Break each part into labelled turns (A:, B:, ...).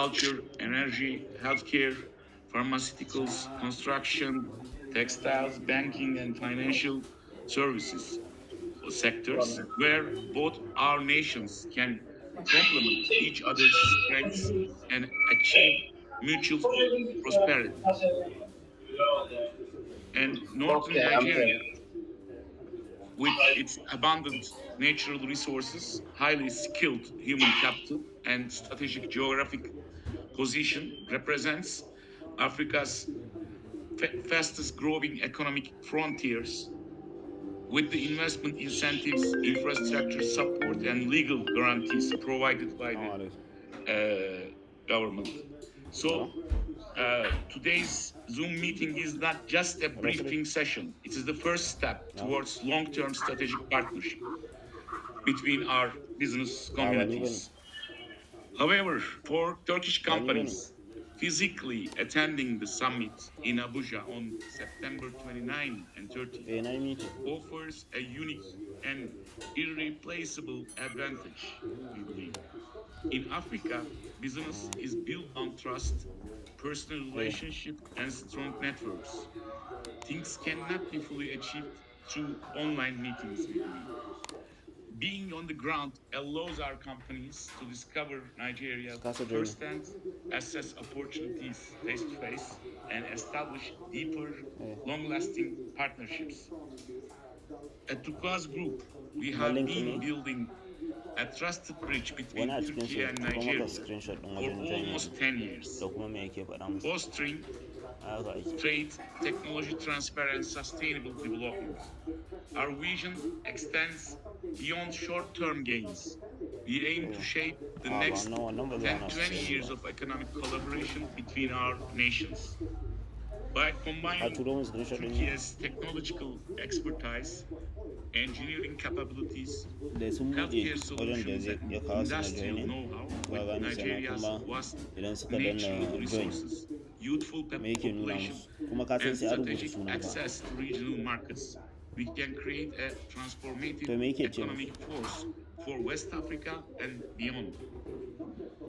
A: agriculture, energy, healthcare, pharmaceuticals, construction, textiles, banking, and financial services sectors where both our nations can complement each other's strengths and achieve mutual prosperity. And northern
B: Okay, I'm
A: Nigeria,
B: here.
A: with its abundant natural resources, highly skilled human capital, and strategic geographic position, represents Africa's fastest growing economic frontiers. With the investment incentives, infrastructure support, and legal guarantees provided by the
C: Tamam abi.
A: government.
C: Tamam.
A: So, today's Zoom meeting is not just a
C: Orası bir.
A: briefing session, it is the first step
C: Ya.
A: towards long term strategic partnership between our business
C: Ya ben iyi benim.
A: communities. However, for Turkish
C: Ben iyi benim.
A: companies physically attending the summit in Abuja on September 29 and 30
C: Beğenayım iyi ki.
A: offers a unique and irreplaceable advantage, we believe. In Africa, business is built on trust, personal
C: Evet.
A: relationship, and strong networks. Things cannot be fully achieved through online meetings, we believe. Being on the ground allows our companies to discover Nigeria
C: Kasa join.
A: firsthand, assess opportunities face to face, and establish deeper,
C: Evet.
A: long lasting partnerships. At Turquoise Group, we
C: Ama
A: have
C: link
A: been
C: mi?
A: building a trusted bridge between
C: Wana
A: Turkey
C: screenshot.
A: and
C: Kuma ka
A: Nigeria
C: screenshot ɗin
A: for
C: wajen join
A: almost 10 years,
C: da kuma me yake faɗa musu.
A: fostering
C: Haka ake.
A: trade, technology transfer, and sustainable development. Our vision extends beyond short term gains. We aim to shape the
C: Aa
A: next
C: ba wannan ba zai
A: 10
C: hana su
A: 20
C: sayar
A: years
C: ba.
A: of economic collaboration between our nations. By
C: Ka
A: combining
C: turo min screenshot ɗin ne?
A: Turkey's technological expertise, engineering capabilities,
C: Da sun buɗe
A: healthcare
C: wajen da
A: solutions,
C: zai
A: and
C: ya kawo su na
A: industrial
C: joining.
A: know-how
C: Ka
A: with
C: gane sannan
A: Nigeria's
C: kuma
A: vast
C: idan suka
A: natural
C: danna join
A: resources, youthful
C: me yake nuna
A: population,
C: musu. Kuma ka san
A: and
C: sai a rubuta
A: strategic
C: suna fa.
A: access to regional markets, we can create a transformative
C: To me yake ce
A: economic
C: musu.
A: force for West Africa and beyond.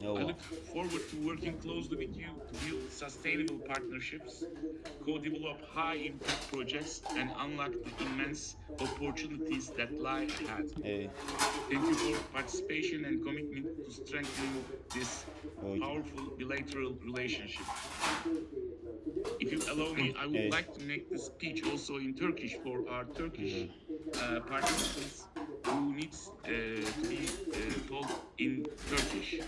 A: I
C: Yawwa.
A: look forward to working closely with you to build sustainable partnerships, co-develop high-impact projects, and unlock the immense opportunities that lie ahead.
C: Eh.
A: Thank you for participation and commitment to strengthening this
C: Okay.
A: powerful bilateral relationship. If you allow me, I would
C: Yes.
A: like to make the speech also in Turkish for our Turkish participants who needs to be told in Turkish.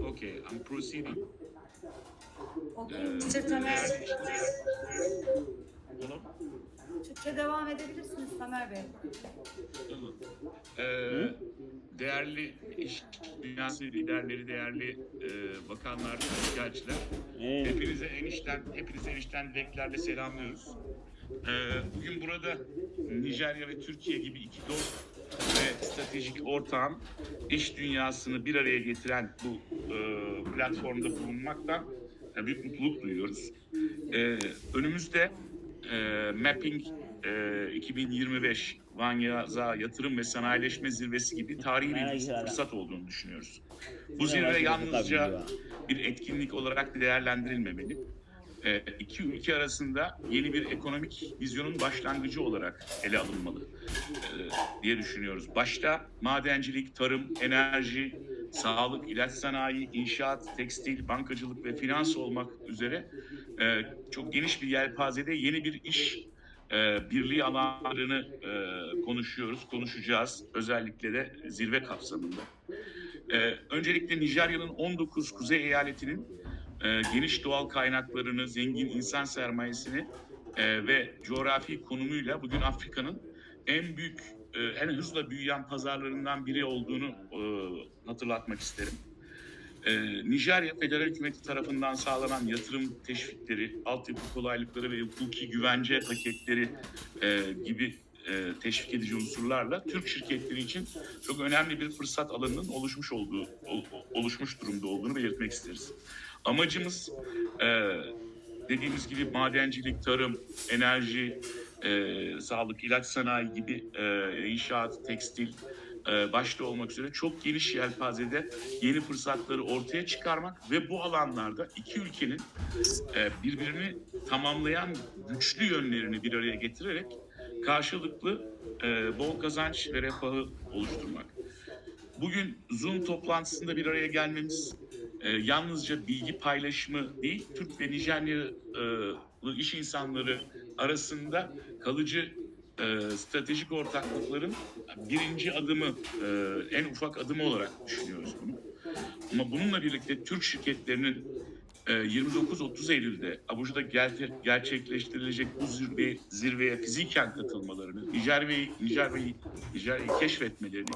A: Okay, I'm proceeding.
D: Okey, Mr. Tamer.
A: Değerli işçiler, Hello?
D: Türkçe devam edebilirsiniz Tamer Bey.
A: Tamam. Değerli iş dünyası liderleri, değerli bakanlar, büyükelçiler, hepinize enişten dileklerle selamlıyoruz. Bugün burada Nijerya ve Türkiye gibi iki dost ve stratejik ortağın iş dünyasını bir araya getiren bu platformda bulunmaktan büyük mutluluk duyuyoruz. Önümüzde Mapping 2025 Vanyaza Yatırım ve Sanayileşme Zirvesi gibi tarihi bir fırsat olduğunu düşünüyoruz. Bu zirve yalnızca bir etkinlik olarak değerlendirilmemeli. İki ülke arasında yeni bir ekonomik vizyonun başlangıcı olarak ele alınmalı diye düşünüyoruz. Başta madencilik, tarım, enerji, sağlık, ilaç sanayi, inşaat, tekstil, bankacılık ve finans olmak üzere çok geniş bir yelpazede yeni bir iş birliği alanlarını konuşacağız. Özellikle de zirve kapsamında. Öncelikle Nijerya'nın 19 kuzey eyaletinin geniş doğal kaynaklarını, zengin insan sermayesini ve coğrafi konumuyla bugün Afrika'nın en büyük, en hızla büyüyen pazarlarından biri olduğunu hatırlatmak isterim. Nijerya Federal Hükümeti tarafından sağlanan yatırım teşvikleri, altyapı kolaylıkları ve hukuki güvence paketleri gibi teşvik edici unsurlarla Türk şirketleri için çok önemli bir fırsat alanının oluşmuş durumda olduğunu belirtmek isteriz. Amacımız dediğimiz gibi madencilik, tarım, enerji, sağlık, ilaç sanayi gibi inşaat, tekstil, başta olmak üzere çok geniş yelpazede yeni fırsatları ortaya çıkarmak ve bu alanlarda iki ülkenin birbirini tamamlayan güçlü yönlerini bir araya getirerek karşılıklı bol kazanç ve refahı oluşturmak. Bugün Zoom toplantısında bir araya gelmemiz yalnızca bilgi paylaşımı değil, Türk ve Nijeryalı iş insanları arasında kalıcı stratejik ortaklıkların birinci adımı, en ufak adımı olarak düşünüyoruz bunu. Ama bununla birlikte Türk şirketlerinin 29-30 Eylül'de Abuca'da gerçekleştirilecek bu zirveye fiziken katılmalarını, Nijerya'yı keşfetmelerini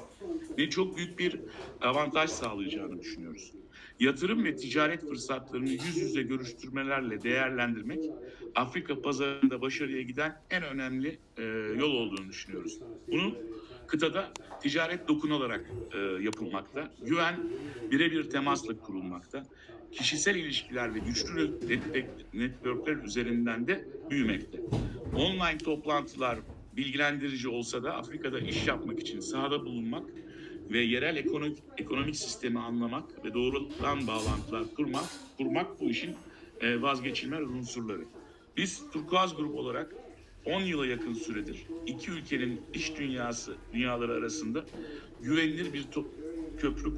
A: ve çok büyük bir avantaj sağlayacağını düşünüyoruz. Yatırım ve ticaret fırsatlarını yüz yüze görüştürmelerle değerlendirmek, Afrika pazarında başarıya giden en önemli yol olduğunu düşünüyoruz. Bunu kıtada ticaret dokunularak yapılmakta, güven birebir temasla kurulmakta, kişisel ilişkiler ve güçlü networkler üzerinden de büyümekte. Online toplantılar bilgilendirici olsa da Afrika'da iş yapmak için sahada bulunmak ve yerel ekonomik sistemi anlamak ve doğrudan bağlantılar kurmak bu işin vazgeçilmez unsurları. Biz Turkuaz Grup olarak 10 yıla yakın süredir iki ülkenin iş dünyaları arasında güvenilir bir köprü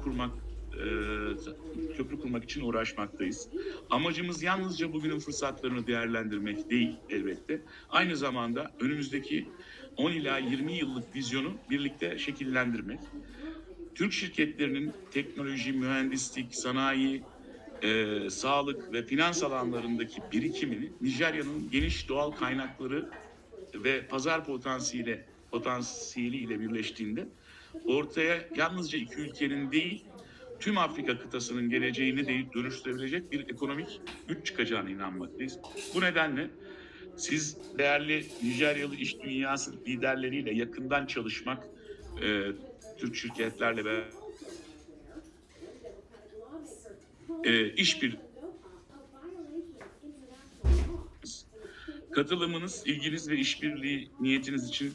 A: kurmak için uğraşmaktayız. Amacımız yalnızca bugünün fırsatlarını değerlendirmek değil elbette. Aynı zamanda önümüzdeki 10 ila 20 yıllık vizyonu birlikte şekillendirmek. Türk şirketlerinin teknoloji, mühendislik, sanayi, sağlık ve finans alanlarındaki birikimini Nijerya'nın geniş doğal kaynakları ve pazar potansiyeliyle birleştiğinde ortaya yalnızca iki ülkenin değil, tüm Afrika kıtasının geleceğini dönüştürebilecek bir ekonomik güç çıkacağına inanmaktayız. Bu nedenle siz değerli Nijeryalı iş dünyası liderleriyle yakından çalışmak, Türk şirketlerle ve işbirliği katılımınız, ilginiz ve işbirliği niyetiniz için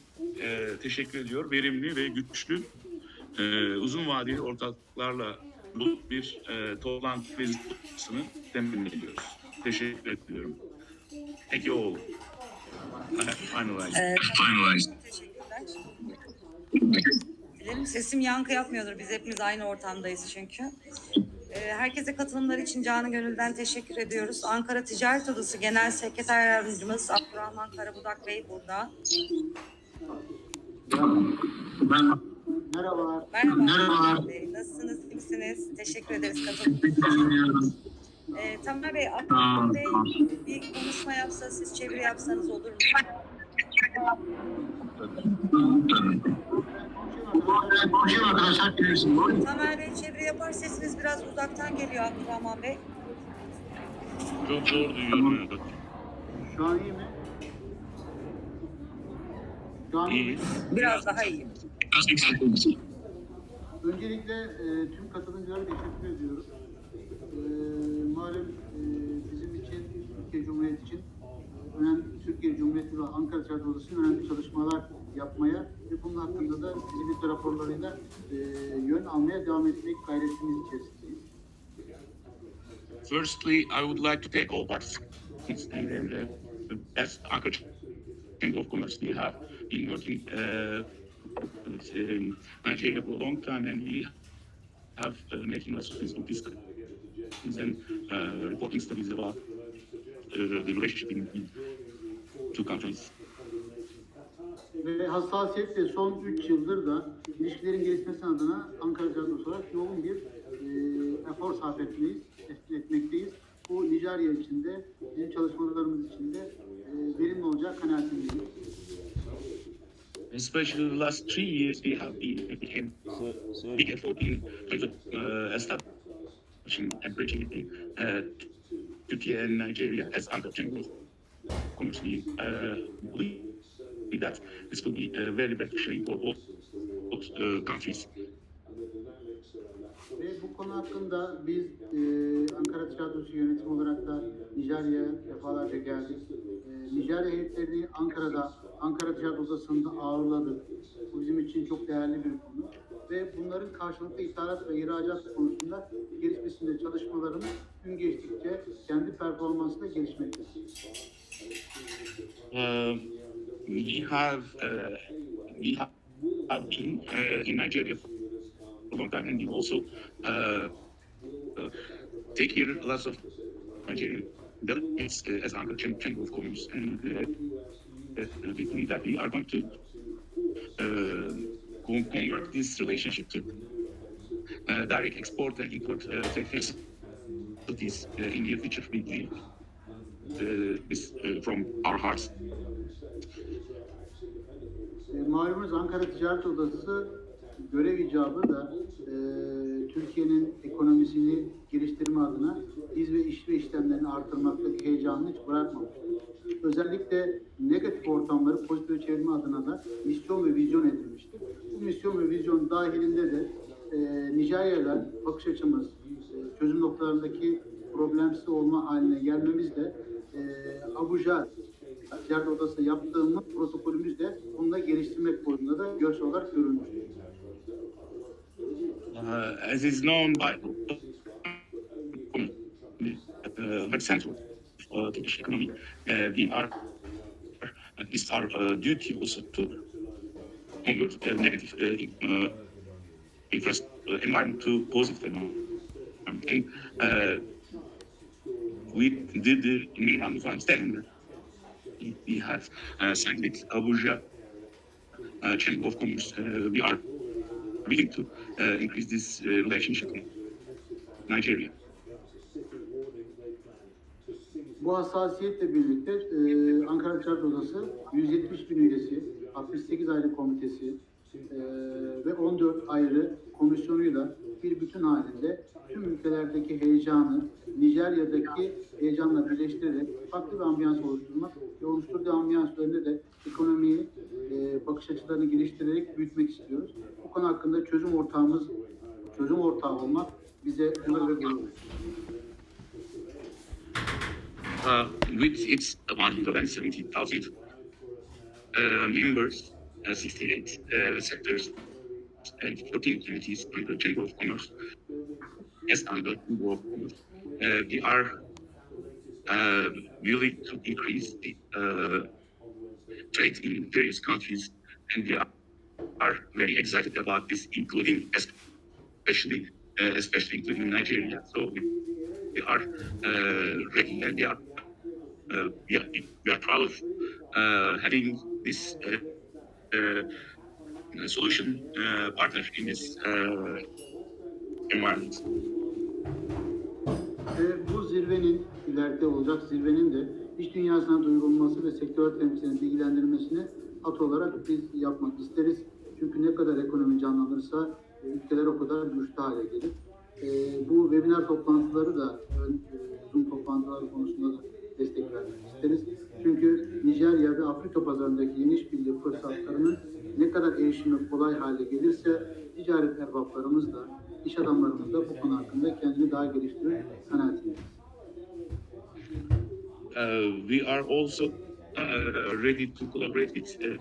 A: teşekkür ediyor. Verimli ve güçlü, uzun vadeli ortaklarla bu bir toplantı vezifesini temin ediyoruz. Teşekkür ediyorum. Thank you all. Finalize.
D: Teşekkürler. Dilerim sesim yankı yapmıyordur. Biz hepimiz aynı ortamdayız çünkü. Herkese katılımları için canı gönülden teşekkür ediyoruz. Ankara Ticaret Odası Genel Sekreter Yardımcımız Abdurrahman Karabudak Bey burada.
B: Merhabalar.
D: Merhaba. Bey. Nasılsınız? İyi misiniz? Teşekkür ederiz katılımınız. Tamer Bey, Abdurrahman Bey bir konuşma yapsa, siz çeviri yapsanız olur mu?
B: Konuşayım arkadaşlar, bilirsiniz.
D: Tamer Bey çeviri yapar, sesiniz biraz uzaktan geliyor Abdurrahman Bey.
A: Çok zor duyuyorum.
B: Şu an iyi mi? Şu an iyi mi?
D: Biraz daha iyi.
B: Öncelikle tüm katılımcılara teşekkür ediyoruz. Malum bizim için, Türkiye Cumhuriyeti için Türkiye Cumhuriyeti ve Ankara Ticaret Odası'nın önemli çalışmalar yapmaya ve bunun hakkında da fizibilite raporlarıyla yön almaya devam etmek gayretimiz içerisindeyiz.
A: Firstly, I would like to take all participants as Ankara Chamber of Commerce. We have been working with Nigeria for a long time, and we have making us Facebook discussions and reporting studies about the relationship in two countries.
B: Ve hassasiyetle son 3 yıldır da ilişkilerin gelişmesi adına Ankara Ticaret Odası olarak yoğun bir efor sarf etmekteyiz. Bu Nijerya için de, bizim çalışmalarımız için de verimli olacak kanaatindeyim.
A: Especially the last 3 years, we have been big effort in establishing and bridging Turkey and Nigeria as Ankara Chamber of Commerce. We believe that this will be very beneficial for both countries.
B: Ve bu konu hakkında biz Ankara Ticaret Odası yönetimi olarak da Nijerya'ya defalarca geldik. Nijerya heyetlerini Ankara Ticaret Odası'nda ağırladık. Bu bizim için çok değerli bir konu. ve bunların karşılıklı ithalat ve ihracat konusunda gelişmesinde çalışmalarımız gün geçtikçe kendi performansıyla gelişmektedir.
A: We have been in Nigeria for a long time, and we also take here lots of Nigerian delegates as Ankara Chamber of Commerce, and we believe that we are going to convert this relationship to direct export and import facilities in the future. We believe this from our hearts.
B: Malumunuz Ankara Ticaret Odası görev icabı da Türkiye'nin ekonomisini geliştirme adına iz ve iş ve işlemlerini artırmaktaki heyecanını hiç bırakmamıştır. Özellikle negatif ortamları pozitife çevirme adına da misyon ve vizyon edilmiştir. Bu misyon ve vizyon dahilinde de Nijerya'yla bakış açımız, çözüm noktalarındaki problemsiz olma haline gelmemizle Abuja Ticaret Odası yaptığımız protokolümüz de bununla geliştirmek boyutunda da görsel olarak görülmüştür.
A: As is known by central Turkish economy, it's our duty also to convert negative interest environment to positive environment. We did the memorandum of understanding. We have signed with Abuja Chamber of Commerce. We are willing to increase this relationship in Nigeria.
B: Bu hassasiyetle birlikte Ankara Ticaret Odası 170 bin üyesi, 68 ayrı komitesi ve 14 ayrı komisyonuyla bir bütün halinde tüm ülkelerdeki heyecanı Nijerya'daki heyecanla birleştirerek farklı bir ambiyans oluşturmak ve oluşturduğu ambiyans üzerinde de ekonomiyi, bakış açılarını geliştirerek büyütmek istiyoruz. Bu konu hakkında çözüm ortağı olmak bize onur ve gurur.
A: With its 170,000 members, 68 sectors, and 14 communities under the Chamber of Commerce, as under the Chamber of Commerce, we are willing to increase the trade in various countries, and we are very excited about this, including especially including Nigeria. So we are ready, and we are proud of having this solution partner in this environment.
B: Bu zirvenin, ileride olacak zirvenin de iş dünyasına duyurulması ve sektör temsilcilerinin bilgilendirilmesini at olarak biz yapmak isteriz. Çünkü ne kadar ekonomi canlanırsa ülkeler o kadar güçlü hale gelir. Bu webinar toplantıları da Zoom toplantıları konusunda da destek vermek isteriz. Çünkü Nijerya ve Afrika pazarındaki yeni işbirliği fırsatlarının ne kadar erişimi kolay hale gelirse ticaret erbaplarımız da, iş adamlarımız da bu konu hakkında kendini daha geliştirir kanaatindeyiz.
A: We are also ready to collaborate with the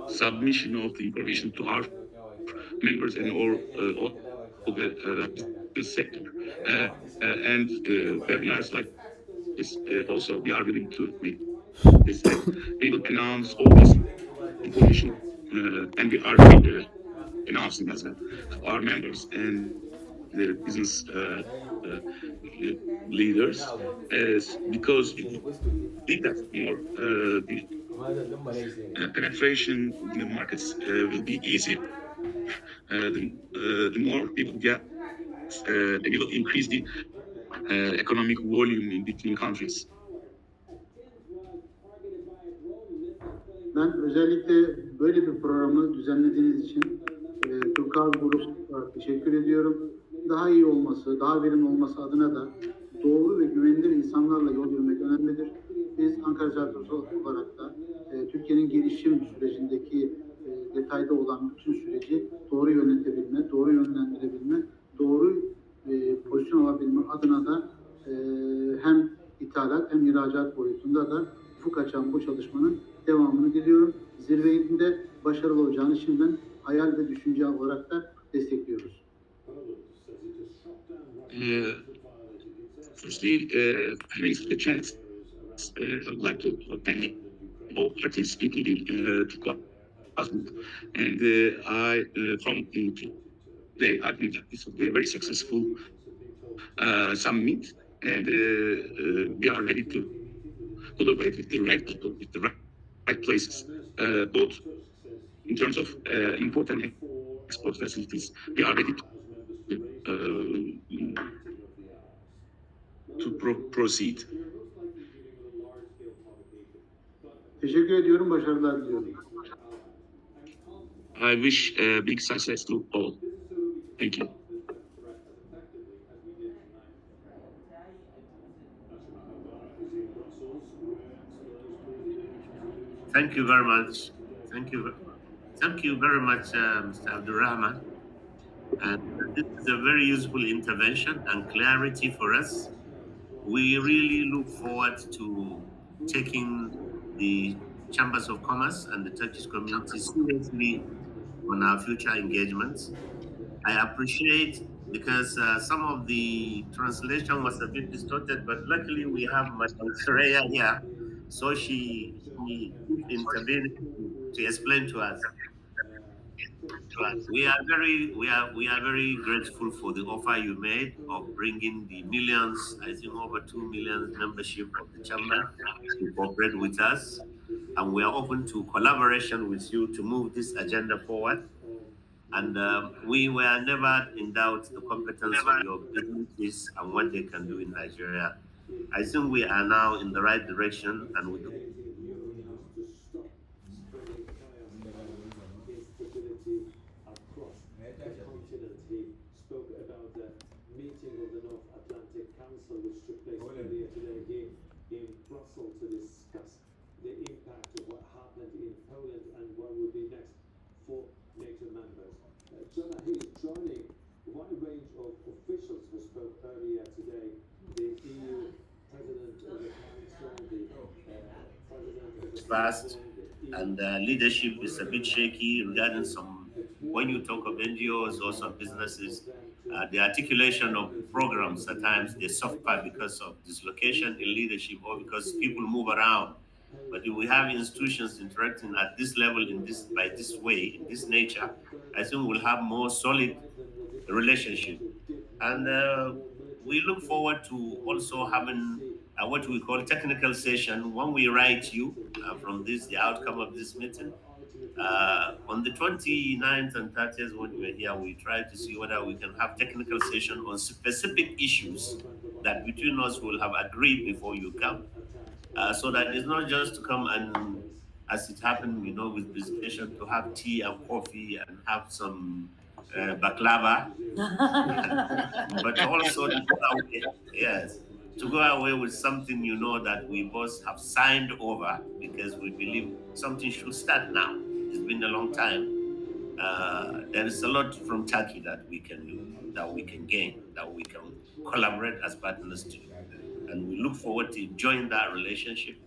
A: submission of the information to our members and all the sector, and webinars like this. Also, we are willing to make this. We will announce all this information, and we are announcing as well to our members and the business leaders, because we think that more the penetration in the markets will be easier. The more people get, they will increase the economic volume in between countries.
B: Ben özellikle böyle bir programı düzenlediğiniz için Turkal Grup teşekkür ediyorum. Daha iyi olması, daha verimli olması adına da doğru ve güvenilir insanlarla yol yürümek önemlidir. Biz Ankara Ticaret Odası olarak da Türkiye'nin gelişim sürecindeki detayda olan bütün süreci doğru yönetebilme, doğru yönlendirebilme, doğru pozisyon alabilme adına da hem ithalat hem ihracat boyutunda da ufuk açan bu çalışmanın devamını diliyorum. Zirvenin başarılı olacağını şimdiden hayal ve düşünce olarak da destekliyoruz.
A: Firstly, having the chance, I'd like to thank all participating to class. And I, from today, I think that this will be a very successful summit, and we are ready to collaborate with the right people, with the right places, both in terms of important export facilities. We are ready to proceed.
B: Teşekkür ediyorum, başarılar diliyorum.
A: I wish big success to all. Thank you.
E: Thank you very much. Thank you very much, Mr. Abdulrahman. And this is a very useful intervention and clarity for us. We really look forward to taking the Chambers of Commerce and the Turkish community seriously on our future engagements. I appreciate because some of the translation was a bit distorted, but luckily we have Madam Soraya here, so she intervened to explain to us. We are very grateful for the offer you made of bringing the millions, I think over 2 million membership of the chamber to cooperate with us, and we are open to collaboration with you to move this agenda forward. And we were never in doubt the competence of your businesses and what they can do in Nigeria. I think we are now in the right direction, and we
F: spoke about the meeting of the North Atlantic Council, which took place earlier today in Brussels, to discuss the impact of what happened in Poland and what will be next for NATO members. Jonah, he is joining a wide range of officials who spoke earlier today. The EU President of the Council, the President of the
E: fast, and leadership is a bit shaky regarding some. When you talk of NGOs or some businesses, the articulation of programs at times they suffer because of dislocation in leadership or because people move around. But if we have institutions interacting at this level by this way, in this nature, I think we'll have more solid relationship. And we look forward to also having what we call technical session when we write you from the outcome of this meeting. On the 29th and 30th when we were here, we tried to see whether we can have technical session on specific issues that between us will have agreed before you come. So that it's not just to come and, as it happened, with presentation, to have tea and coffee and have some baklava, but also to go away, yes, to go away with something that we both have signed over, because we believe something should start now. It's been a long time. There is a lot from Turkey that we can do, that we can gain, that we can collaborate as partners to. And we look forward to enjoying that relationship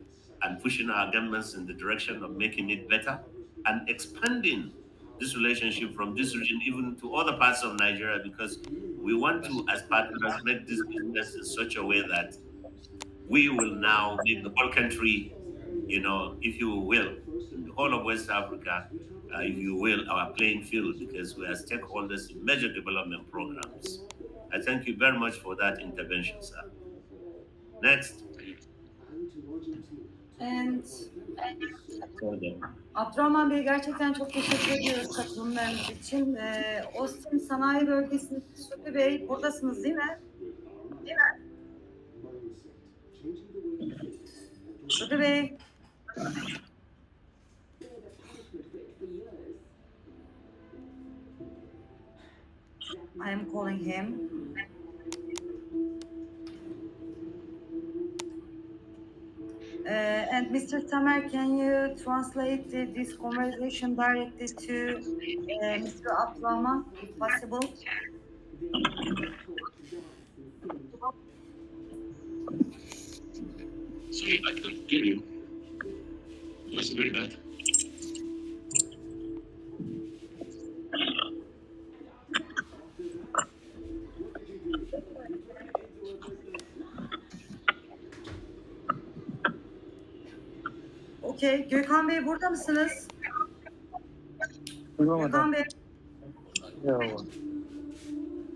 E: and pushing our governments in the direction of making it better and expanding this relationship from this region even to other parts of Nigeria, because we want to, as partners, make this business in such a way that we will now make the whole country, if you will, in the whole of West Africa, if you will, our playing field, because we are stakeholders in major development programs. I thank you very much for that intervention, sir. Next.
D: And Abdurrahman Bey, gerçekten çok teşekkür ediyoruz katılımlarınız için. Austin Sanayi Bölgesi'nin Sütü Bey, buradasınız değil mi? Sütü Bey. I am calling him. And Mr. Tamer, can you translate this conversation directly to Mr. Abdulrahman, if possible?
A: Sorry, I couldn't hear you. was very bad.
D: Okey. Gökhan Bey burada mısınız? Gökhan Bey.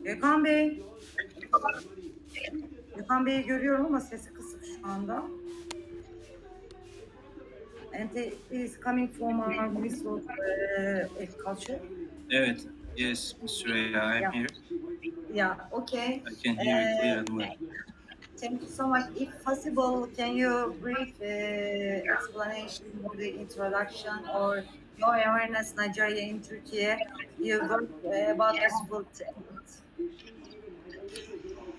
D: Gökhan Bey. Gökhan Bey'i görüyorum ama sesi kısık şu anda. And he is coming from our Ministry of Agriculture.
G: Evet. Yes, Ms. Süreyya, I'm
D: Yeah.
G: here.
D: Yeah, okay.
G: I can hear you clear and well.
D: Thank you so much. If possible, can you brief explanation for the introduction or your awareness Nigeria in Turkey? You work about this food.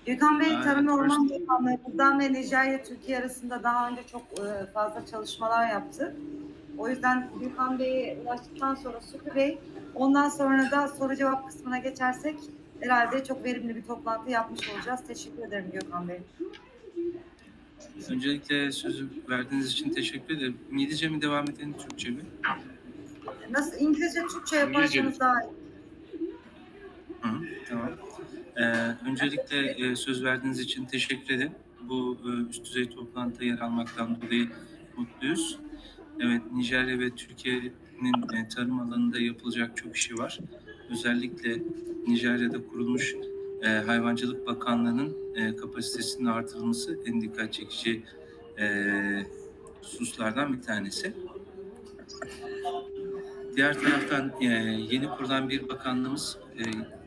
D: Gökhan Bey, Tarım ve Orman Bakanlığı'ndan ve Nijerya Türkiye arasında daha önce çok fazla çalışmalar yaptı. O yüzden Gökhan Bey'e ulaştıktan sonra Supi Bey, ondan sonra da soru cevap kısmına geçersek herhalde çok verimli bir toplantı yapmış olacağız. Teşekkür ederim Gökhan Bey.
G: Öncelikle sözü verdiğiniz için teşekkür ederim. İngilizce mi devam edelim, Türkçe mi?
D: Nasıl İngilizce, Türkçe yaparsanız daha iyi.
G: Hı, tamam. Öncelikle söz verdiğiniz için teşekkür ederim. Bu üst düzey toplantıda yer almaktan dolayı mutluyuz. Evet, Nijerya ve Türkiye'nin tarım alanında yapılacak çok işi var. Özellikle Nijerya'da kurulmuş Hayvancılık Bakanlığı'nın kapasitesinin artırılması en dikkat çekici hususlardan bir tanesi. Diğer taraftan yeni kurulan bir bakanlığımız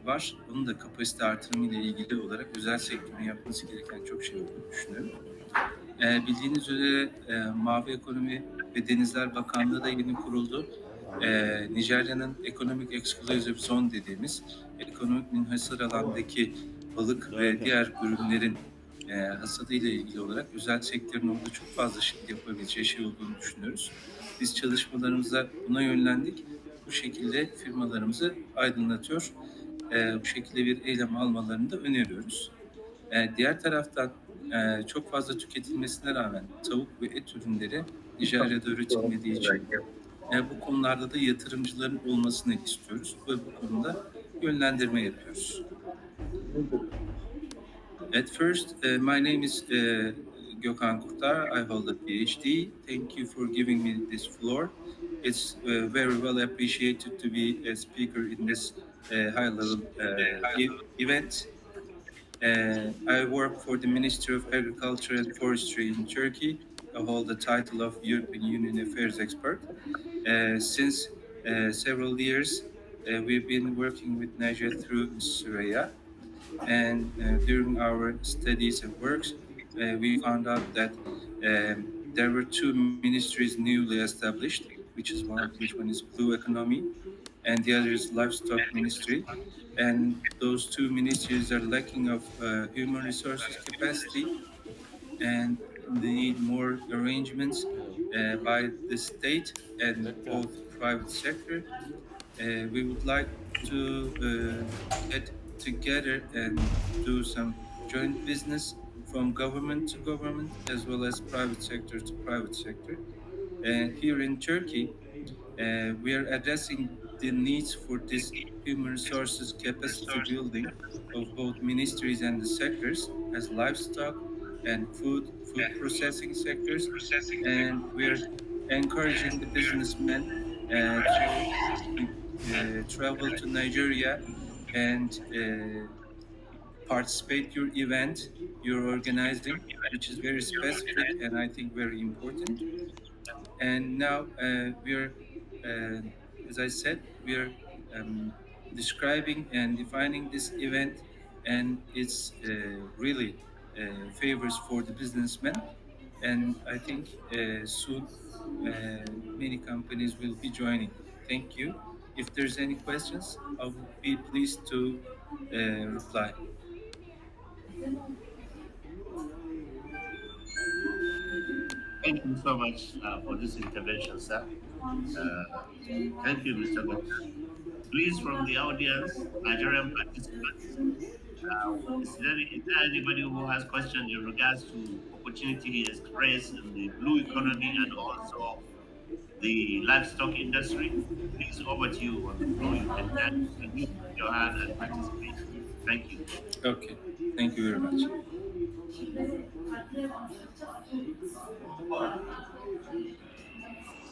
G: var. Onun da kapasite artırımı ile ilgili olarak özel sektörün yapması gereken çok şey olduğunu düşünüyorum. Bildiğiniz üzere Mavi Ekonomi ve Denizler Bakanlığı da yeni kuruldu. Nijerya'nın Economic Exclusive Zone dediğimiz ekonomik münhasır alandaki balık ve diğer ürünlerin hasadı ile ilgili olarak özel sektörün orada çok fazla yapabileceği şey olduğunu düşünüyoruz. Biz çalışmalarımıza buna yönlendik. Bu şekilde firmalarımızı aydınlatıyor. Bu şekilde bir eylem almalarını da öneriyoruz. Diğer taraftan çok fazla tüketilmesine rağmen tavuk ve et ürünleri Nijerya'da üretilmediği için bu konularda da yatırımcıların olmasını istiyoruz ve bu konuda yönlendirme yapıyoruz. At first, my name is Gökhan Kurtar. I hold a PhD. Thank you for giving me this floor. It's very well appreciated to be a speaker in this high-level event. I work for the Ministry of Agriculture and Forestry in Turkey. I hold the title of European Union Affairs Expert. Since several years, we've been working with Niger through Ms. Süreyya. And during our studies and works, we found out that there were two ministries newly established, which one is Blue Economy, and the other is Livestock Ministry. And those two ministries are lacking of human resources capacity, and they need more arrangements by the state and both private sector. We would like to get together and do some joint business from government to government as well as private sector to private sector. Here in Turkey, we are addressing the needs for this human resources capacity building of both ministries and the sectors as livestock and food processing sectors, and we are encouraging the businessmen to travel to Nigeria and participate your event you're organizing, which is very specific and I think very important. And now we are, as I said, we are describing and defining this event, and it's really favors for the businessmen. And I think soon many companies will be joining. Thank you. If there's any questions, I would be pleased to reply.
E: Thank you so much for this intervention, sir. Thank you, Mr. Doctor. Please, from the audience, Nigerian participants, is there anybody who has questions in regards to opportunity expressed in the blue economy and also the livestock industry. Please, over to you on the floor. You can use your hand and participate. Thank you.
G: Okay, thank you very much.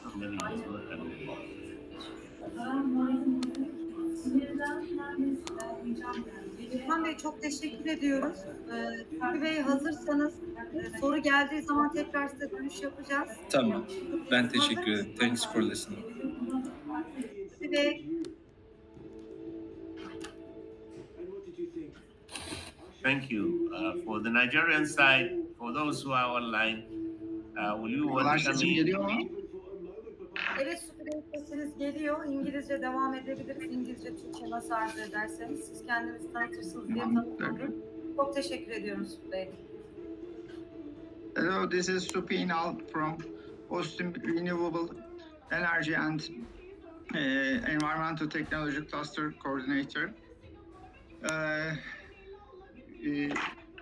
E: Somebody is not available.
D: İlhan Bey çok teşekkür ediyoruz. Fikri Bey hazırsanız soru geldiği zaman tekrar size dönüş yapacağız.
G: Tamam, ben teşekkür ederim. Thanks for listening.
D: Fikri Bey,
E: Thank you. For the Nigerian side, for those who are online, will you welcome me?
D: evet Fikri Bey sesiniz geliyor. İngilizce devam edebiliriz. İngilizce, Türkçe nasıl arzu ederseniz. Siz kendinizi tanıtırsınız diye tanıtıldım. Çok teşekkür ediyoruz Fikri Bey.
H: Hello, this is Supi Inal from Austin Renewable Energy and Environmental Technology Cluster Coordinator.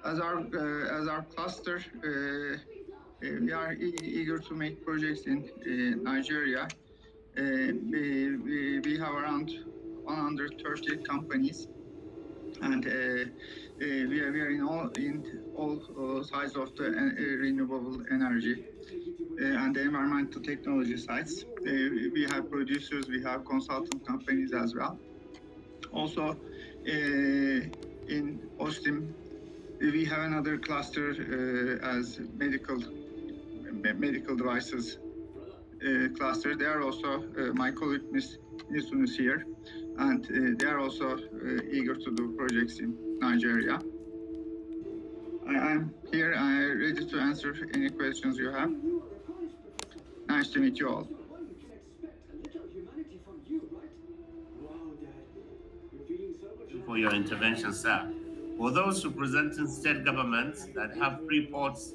H: As our cluster, we are eager to make projects in Nigeria. We have around 130 companies, and we are in all sides of the renewable energy and the environmental technology sites. We have producers, we have consultant companies as well. Also, in Austin, we have another cluster as medical devices cluster. They are also my colleague Ms. Nisun is here, and they are also eager to do projects in Nigeria. I'm here. I'm ready to answer any questions you have. Nice to meet you all.
E: For your intervention, sir. For those representing state governments that have free ports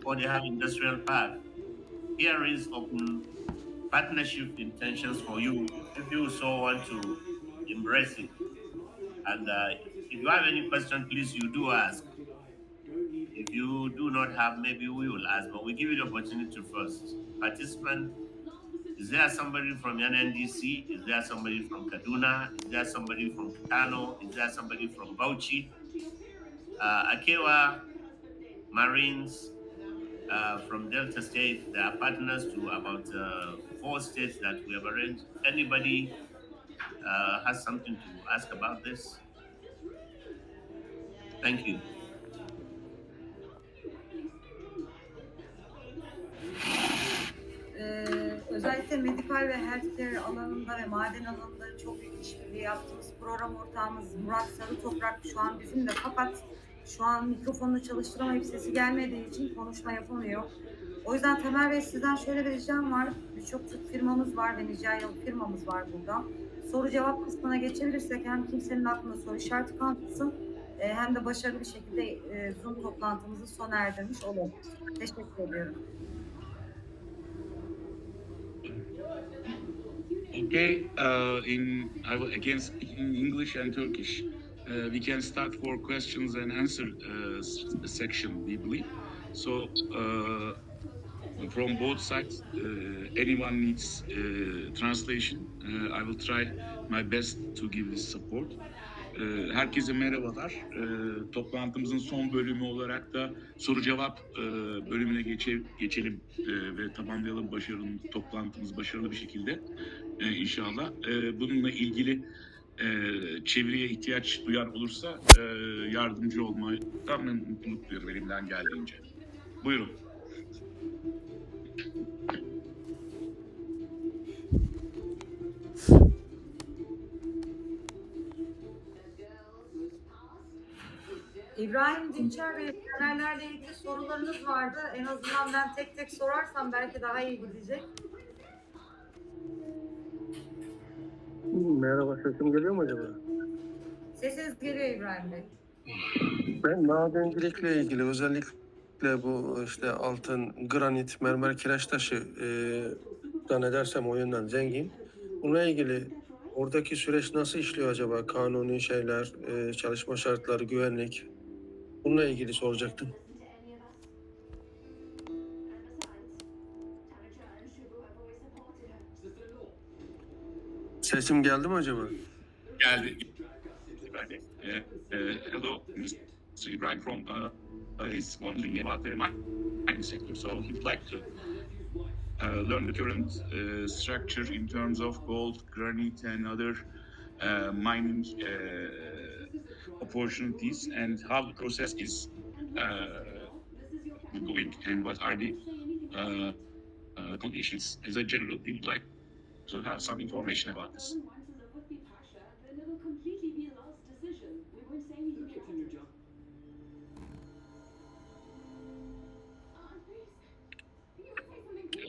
E: or they have industrial park, here is open partnership intentions for you if you so want to embrace it. And if you have any question, please you do ask. If you do not have, maybe we will ask, but we give you the opportunity first. Participant, is there somebody from NNDC? Is there somebody from Kaduna? Is there somebody from Kano? Is there somebody from Bauchi? Akewa Marines from Delta State, they are partners to about 4 states that we have arranged. Anybody has something to ask about this? Thank you.
D: Özellikle medikal ve healthcare alanında ve maden alanında çok büyük işbirliği yaptığımız program ortağımız Murat Sarı Toprak şu an bizimle, fakat şu an mikrofonunu çalıştıramayıp sesi gelmediği için konuşma yapamıyor. O yüzden Tamer Bey, sizden şöyle bir ricam var. Birçok Türk firmamız var ve Nijeryalı firmamız var burada. Soru cevap kısmına geçebilirsek hem kimsenin aklında soru işareti kalmasın, hem de başarılı bir şekilde Zoom toplantımızı sona erdirmiş olalım. Teşekkür ediyorum.
A: Okay, I will again speak in English and Turkish. We can start for questions and answer section, we believe. So, from both sides, anyone needs translation. I will try my best to give this support. Herkese merhabalar. Toplantımızın son bölümü olarak da soru cevap bölümüne geçelim ve tamamlayalım toplantımız başarılı bir şekilde inşallah. Bununla ilgili çeviriye ihtiyaç duyar olursa yardımcı olmaktan mutluluk duyarım elimden geldiğince. Buyurun.
D: İbrahim Dinçer Bey, panellerle ilgili sorularınız vardı. En azından ben tek tek sorarsam belki daha iyi gidecek.
I: Merhaba, sesim geliyor mu acaba?
D: Sesiniz geliyor İbrahim Bey.
I: Ben madencilikle ilgili özellikle bu işte altın, granit, mermer, kireç taşı zannedersem o yönden zengin. Bununla ilgili oradaki süreç nasıl işliyor acaba? Kanuni şeyler, çalışma şartları, güvenlik. Bununla ilgili soracaktım. Sesim geldi mi acaba?
A: Geldi. Hello, Mr. Ibrahim from is wondering about the mining sector. So he'd like to learn the current structure in terms of gold, granite, and other mining opportunities, and how the process is going, and what are the conditions. As a general, we'd like to have some information about this.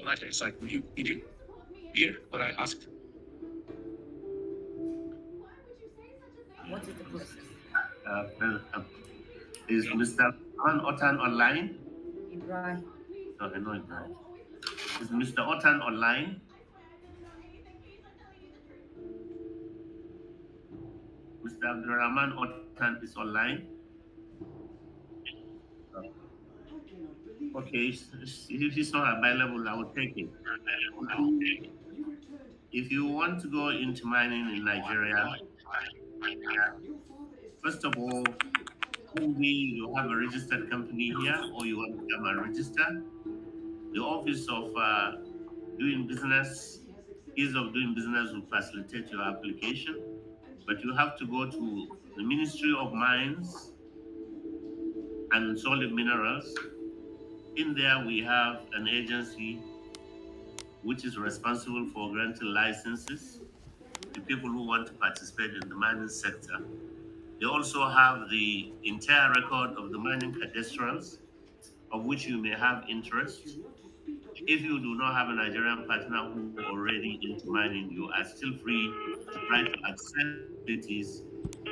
A: Like I said, you didn't hear what I asked.
D: What is the process?
E: Is Mr. Otan online?
D: Ibrahim.
E: No, I know Ibrahim. Is Mr. Otan online? Mr. Abdurrahman Otan is online. Okay, if he's not available, I will take it. If you want to go into mining in Nigeria, first of all, maybe you have a registered company here or you want to become a register. The Office of Doing Business, Ease of Doing Business will facilitate your application, but you have to go to the Ministry of Mines and Solid Minerals. In there, we have an agency which is responsible for granting licenses to people who want to participate in the mining sector. They also have the entire record of the mining cadastrals, of which you may have interest. If you do not have a Nigerian partner who is already into mining, you are still free to try to access facilities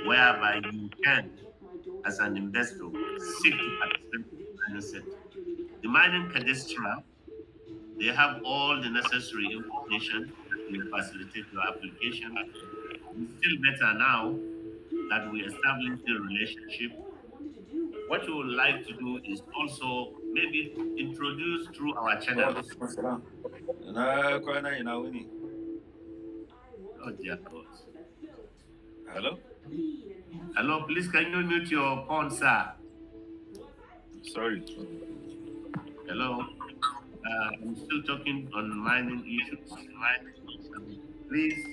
E: whereby you can, as an investor, seek to participate in the mining sector. The mining cadastral, they have all the necessary information that will facilitate your application. It's still better now that we establish the relationship. What you would like to do is also maybe introduce through our channels. Oh dear God.
J: Hello?
E: Hello, please can you mute your phone, sir?
J: Sorry.
E: Hello. I'm still talking on mining issues. Please,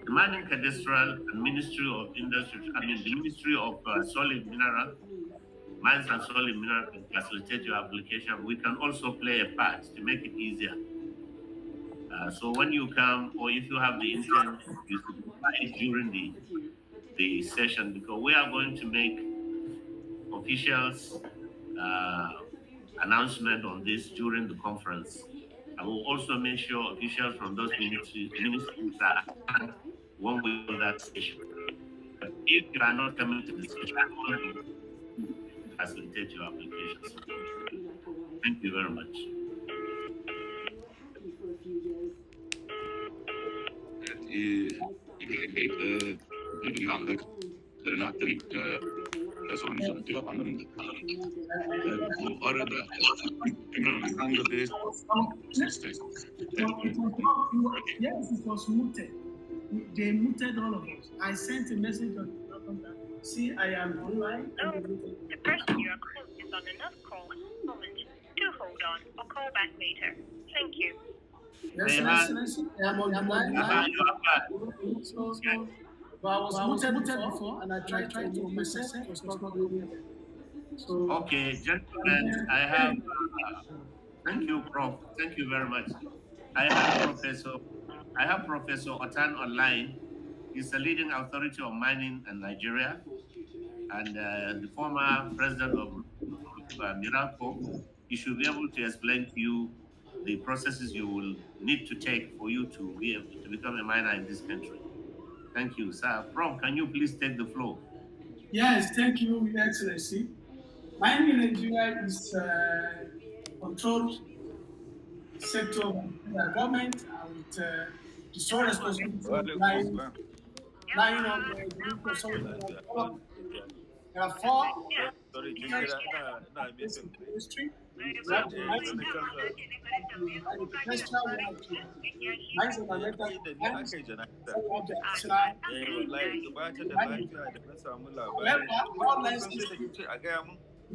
E: the Mining Cadastral and Ministry of Industry, the Ministry of Solid Mineral, Mines and Solid Mineral can facilitate your application. We can also play a part to make it easier. So when you come, or if you have the intent, you should apply it during the session, because we are going to make officials announcement on this during the conference. I will also make sure officials from those ministries are when we do that session. But if you are not coming to the session, facilitate your applications. Thank you very much.
A: Sorunun cevap anlamında. Bu arada
K: Yes, it was muted. They muted all of us. I sent a message on the platform that, see, I am online.
L: The person you are calling is on another call at the moment. Do hold on or call back later. Thank you.
K: Yes, I am online. But I was muted before, and I tried to message. It was not going. So
E: okay, gentlemen, I have. Thank you, Prof. Thank you very much. I have Professor Otan online. He's the leading authority on mining in Nigeria, and the former president of Miraco. He should be able to explain to you the processes you will need to take for you to be able to become a miner in this country. Thank you, sir. Prof, can you please take the floor?
K: yes, thank you, Your Excellency. Mining in Nigeria is controlled sector of the government, and the sole responsibility lying on the There are four ministry.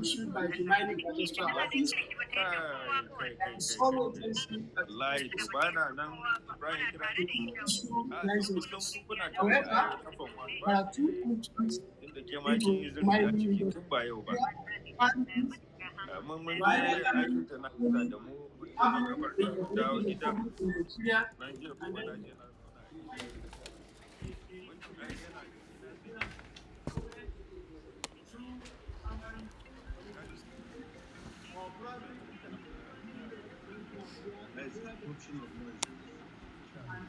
K: issued by the mining registrar office and solo agency that issue licenses. However, there are two countries into mining industry. One is Nigeria, and then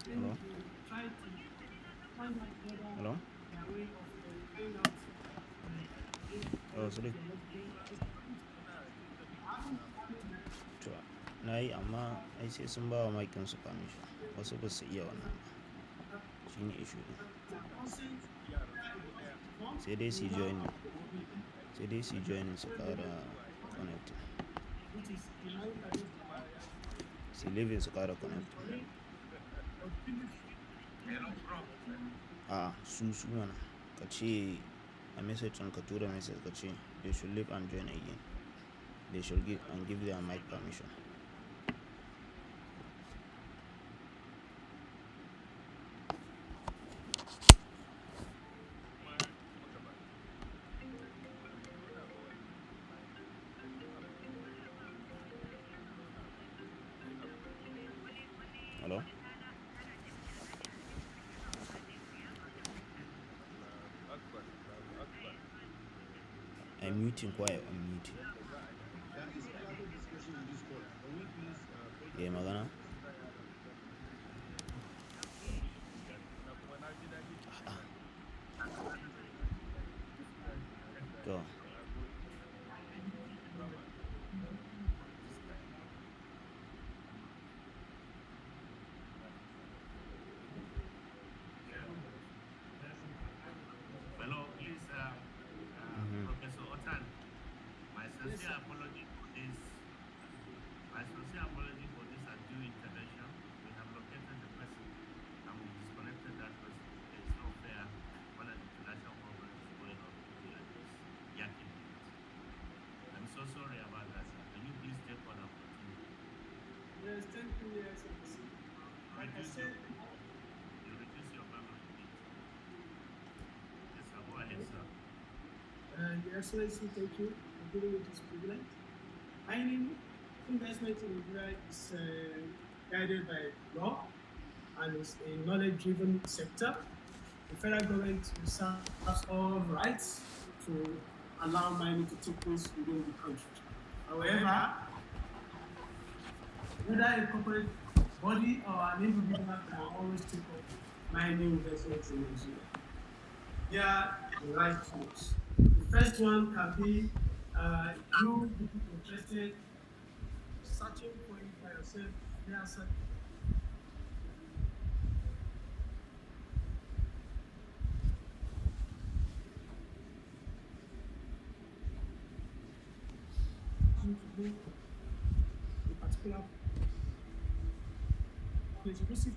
C: Hello? Hello? Oh, sorry. To, na yi amma ai sai sun ba wa maikinsu permission. Wasu ba su iya wannan ba. Shi ne issue ɗin. Sai dai su join. Sai dai su join su ƙara connecting. Su leaving su ƙara connecting. A su mana ka ce a message ka tura message ka ce they should leave and join again. They should give their mic permission. Hello? I'm muting quiet. I'm muting. Yeah, magana? Go.
E: Hello, please, Professor Otan. My sincere apology for this. My sincere apology for this undue intervention. We have located the person and we disconnected that person. It's not fair when an international conference is going on to like this, yakking it. I'm so sorry about that, sir. Can you please take on and continue?
K: Yes, thank you, yes, like I said,
E: You reduce your memory a bit. Yes, sir. Go ahead, sir.
K: Your Excellency, thank you for giving me this privilege. Mining investment in Nigeria is guided by law and is a knowledge-driven sector. The federal government reserves all rights to allow mining to take place within the country. However, whether a corporate body or an individual can always take up mining investments in Nigeria. There are the right tools. The first one can be you, the people interested, searching for it by yourself. There are certain to do a particular place. Visit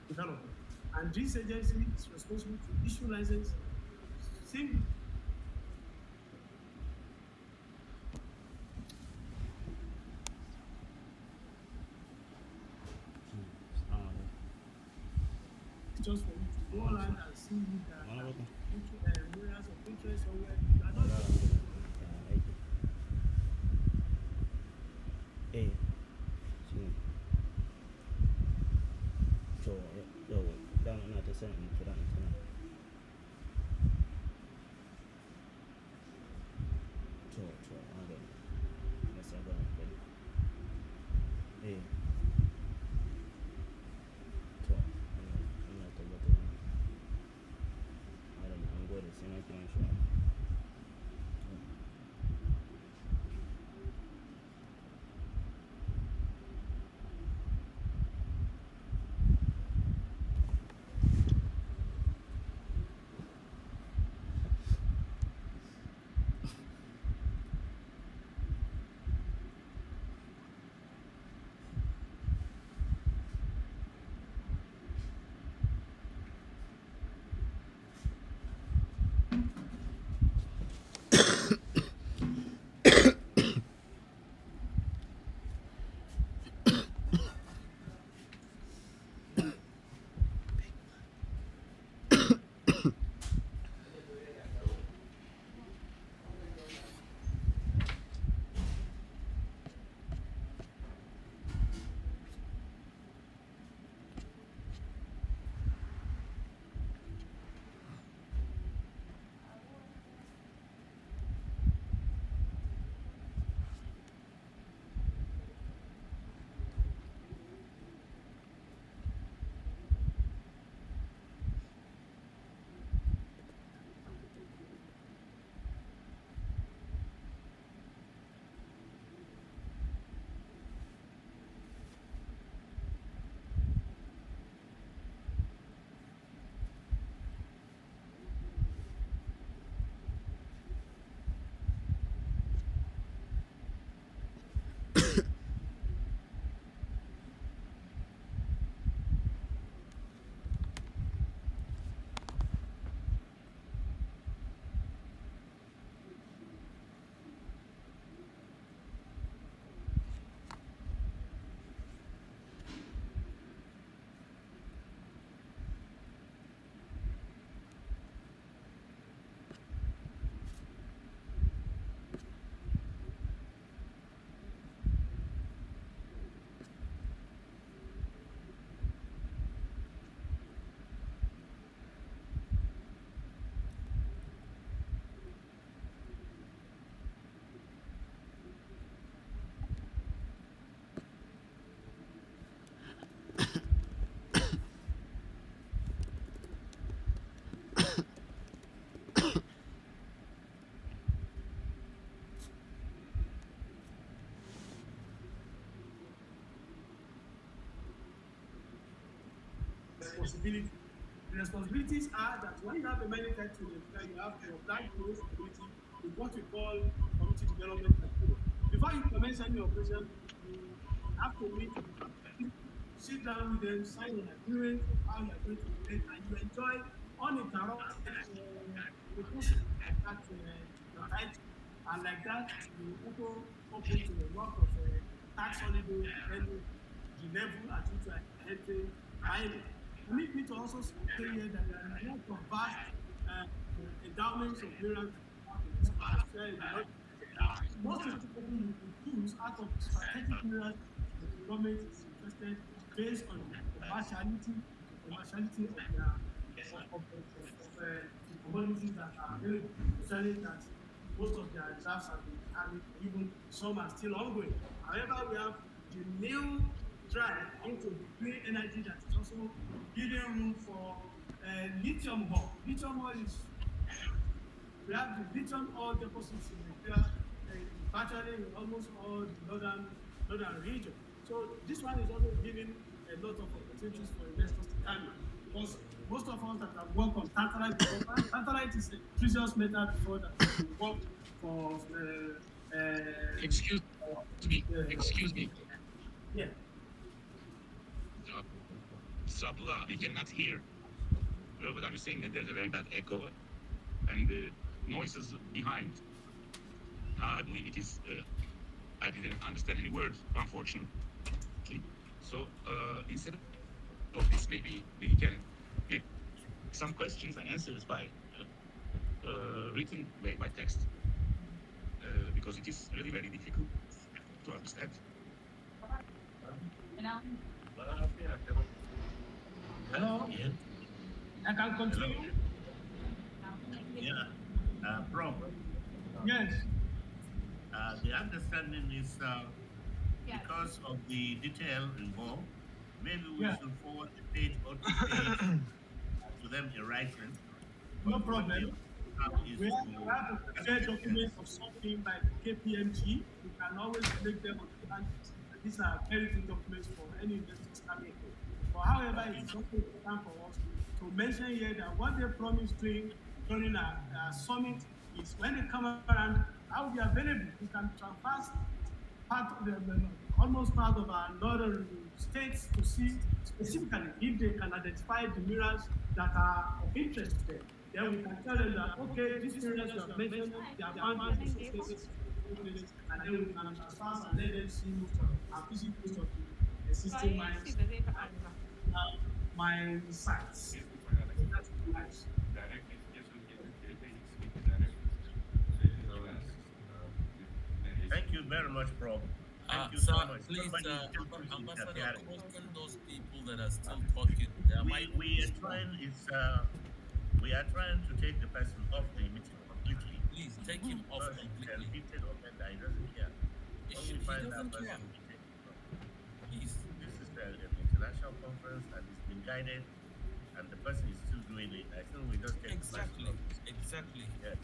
K: development. And this agency is responsible to issue license. Same just for you to go around and see the areas of interest somewhere.
C: dama ina ta son in kira in tuna. To magani na saba magani. To ina tabbatar malam an gode sai na kira insha Allah.
K: Responsibility. The responsibilities are that when you have a mandate to you have to apply to those responsibilities with what we call community development approach. Before you commence any operation, you have to meet, sit down with them, sign an agreement of how you are going to operate, and you enjoy uninterrupted promotion that your title. And like that, you also open to a lot of tax holiday depending the level at which you are entering. Permit me to also say here that there are a lot of vast endowments of minerals. Most of the people you produce out of strategic minerals the government is interested based on the commerciality of the commodities that are available, concerning that most of their reserves have been carried, even some are still ongoing. However, we have the new drive into green energy that is also giving room for lithium ore. Lithium ore is, we have the lithium ore deposits in Nigeria, virtually in almost all the northern region. So this one is also giving a lot of opportunities for investors to come in, because most of us that have worked on tantalite before, tantalite is a precious metal before that we work for.
A: Excuse me.
K: Yeah.
A: Sabla, we cannot hear. But I'm saying that there's a very bad echo and noises behind. I believe it is. I didn't understand any words, unfortunately. So instead of this, maybe we can get some questions and answers by written way, by text, because it is really very difficult to understand.
K: Hello.
A: Yeah.
K: I can continue?
E: Yeah. Prof,
K: Yes.
E: the understanding is because of the detail involved, maybe we
K: Yeah.
E: should forward the page or two page to them in writing.
K: No
E: But what they
K: problem.
E: have is
K: We
E: to
K: have to prepare documents of something like KPMG. We can always make them on advantage. And these are very good documents for any investors coming in. But however, it is also important for us to mention here that what they promised during our summit is when they come around, I will be available. We can transfer part of almost part of our northern states to see specifically if they can identify the minerals that are of interest to them. Then we can tell them that, okay, these minerals you have mentioned, they are found in this places, and then we can transfer and let them see most of our visit most of the existing mines, mine sites. So that's nice.
E: Thank you very much, Prof. Thank you
M: Sir,
E: so much.
M: please,
E: Somebody is still pushing
M: Ambassador,
E: interfering.
M: caution those people that are still talking. Their mic
E: We
M: is
E: are trying we are trying to take the person off the meeting completely.
M: Please take him off
E: Because it's a
M: completely.
E: repeated offender, he doesn't care. When we
M: He
E: find that
M: doesn't
E: person,
M: care.
E: we take him off.
M: Please.
E: This is an international conference and it's been guided, and the person is still doing it. I think we just take
M: Exactly.
E: the person off.
M: Exactly.
E: Yeah.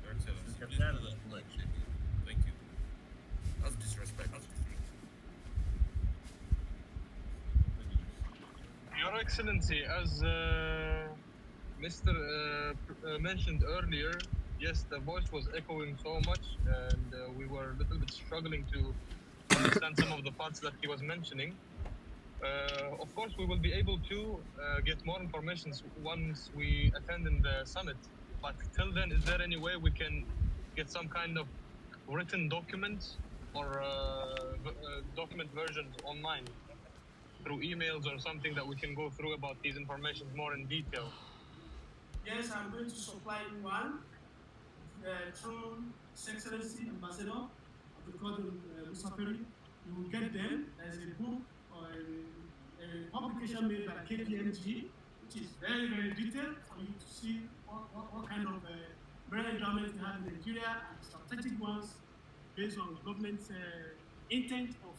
M: Your Excellency,
E: Mr.
M: please
E: Piano,
M: do that.
E: too much.
M: Thank you. That's disrespect.
N: Your Excellency, as Mr. Mentioned earlier, yes, the voice was echoing so much, and we were a little bit struggling to understand some of the parts that he was mentioning. Of course, we will be able to get more information once we attend in the summit. But till then, is there any way we can get some kind of written documents or document versions online through emails or something that we can go through about these information more in detail?
K: Yes, I'm going to supply one through His Excellency Ambassador Abdulkadir Musafiri. You will get them. There's a book or a publication made by KPMG, which is very, very detailed for you to see what kind of mineral endowments they have in Nigeria and strategic ones based on government's intent of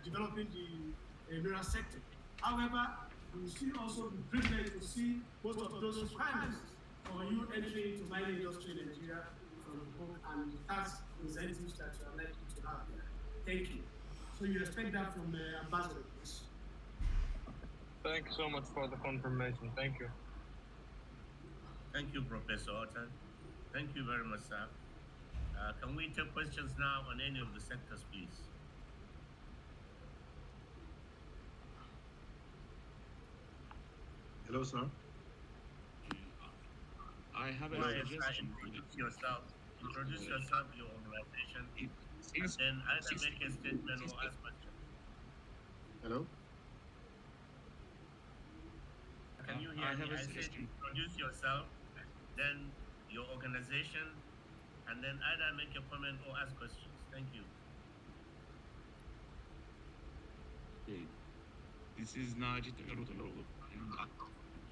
K: developing the mineral sector. However, we will still also be privileged to see most of those requirements for you entering into mining industry in Nigeria from the book and the tax incentives that you are likely to have there. Thank you. So you expect that from Ambassador, please.
N: Thank you so much for the confirmation. Thank you.
E: Thank you, Professor Orton. Thank you very much, sir. Can we take questions now on any of the sectors, please?
J: Hello, sir.
A: I have a
E: Go ahead, sir.
A: suggestion.
E: Introduce yourself, your organization, and then either make a statement or ask questions.
J: Hello.
E: Can you hear
A: I
E: me?
A: have a
E: I said
A: suggestion.
E: introduce yourself, then your organization, and then either make a comment or ask questions. Thank you.
A: Okay. This is Naji Tagarutalo, and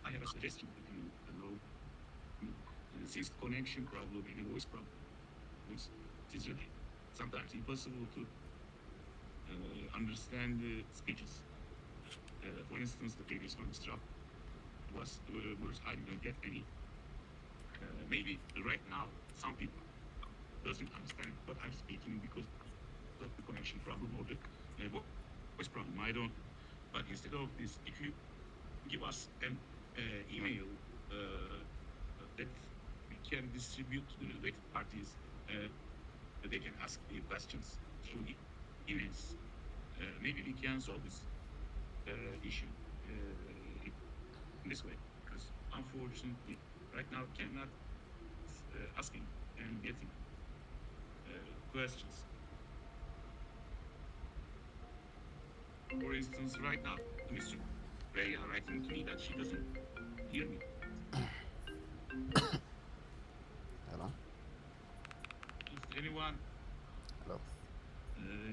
A: I have a suggestion if you know. This connection problem and voice problem. It is really sometimes impossible to understand the speeches. For instance, the previous one was words I didn't get any. Maybe right now some people doesn't understand what I'm speaking because of the connection problem or the voice problem. I don't. But instead of this, if you give us an email that we can distribute to the related parties, they can ask you questions through emails. Maybe we can solve this issue in this way, because unfortunately, right now cannot asking and getting questions. For instance, right now, Mr. Ray are writing to me that she doesn't hear me.
C: Hello?
A: Does anyone
C: Hello?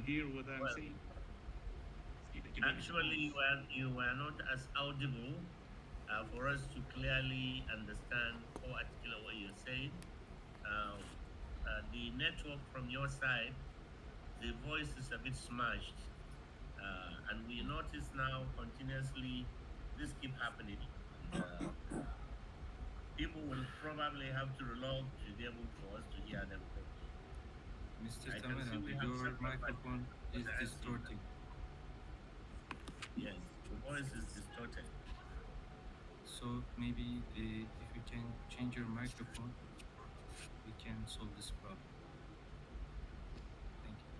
A: hear what I'm
E: Well,
A: saying?
E: actually, you were not as audible for us to clearly understand or articulate what you're saying. The network from your side, the voice is a bit smashed, and we notice now continuously this keep happening. And, people will probably have to relog to be able for us to hear them properly.
G: Mr.
E: I can see
G: Tamara,
E: we have
G: your
E: several
G: microphone is distorting.
E: Yes, the voice is distorted.
G: So maybe if you can change your microphone, we can solve this problem. Thank you.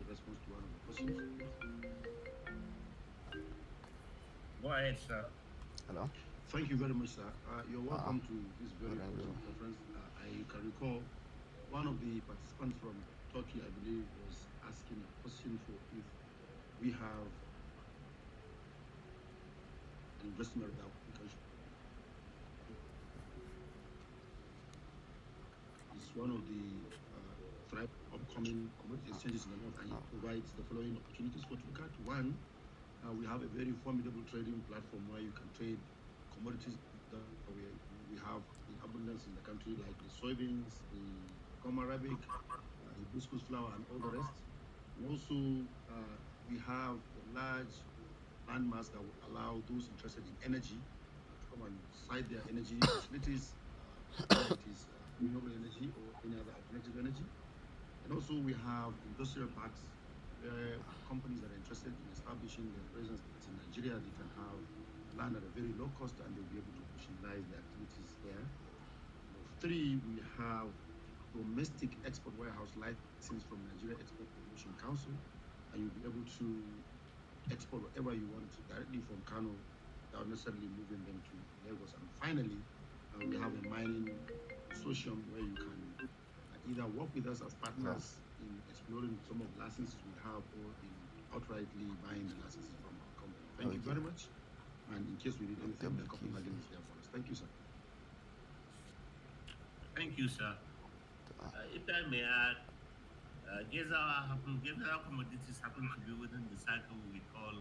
J: Response to one of the questions.
E: Go ahead, sir.
C: Hello.
J: Thank you very much, sir. You're welcome to this very important conference. I can recall one of the participants from Turkey, I believe, was asking a question for if we have an investment application. It's one of the upcoming commodity exchanges in the north, and it provides the following opportunities for to look at. One, we have a very formidable trading platform where you can trade commodities that we have in abundance in the country, like the soybeans, the gum arabic, hibiscus flower, and all the rest. And also, we have a large landmass that will allow those interested in energy to come and site their energy facilities, whether it is renewable energy or any other alternative energy. And also, we have industrial parks where companies that are interested in establishing their presence in Nigeria, they can have land at a very low cost and they'll be able to operationalize their activities there. Three, we have domestic export warehouse license from Nigeria Export Promotion Council, and you'll be able to export whatever you want directly from Kano without necessarily moving them to Lagos. And finally, we have a mining consortium where you can either work with us as partners in exploring some of the licenses we have or in outrightly buying the licenses from our company. Thank you very much. And in case we need anything, the Copenhagen is there for us. Thank you, sir.
E: Thank you, sir. If I may add, Gezawa commodities happen to be within the cycle we call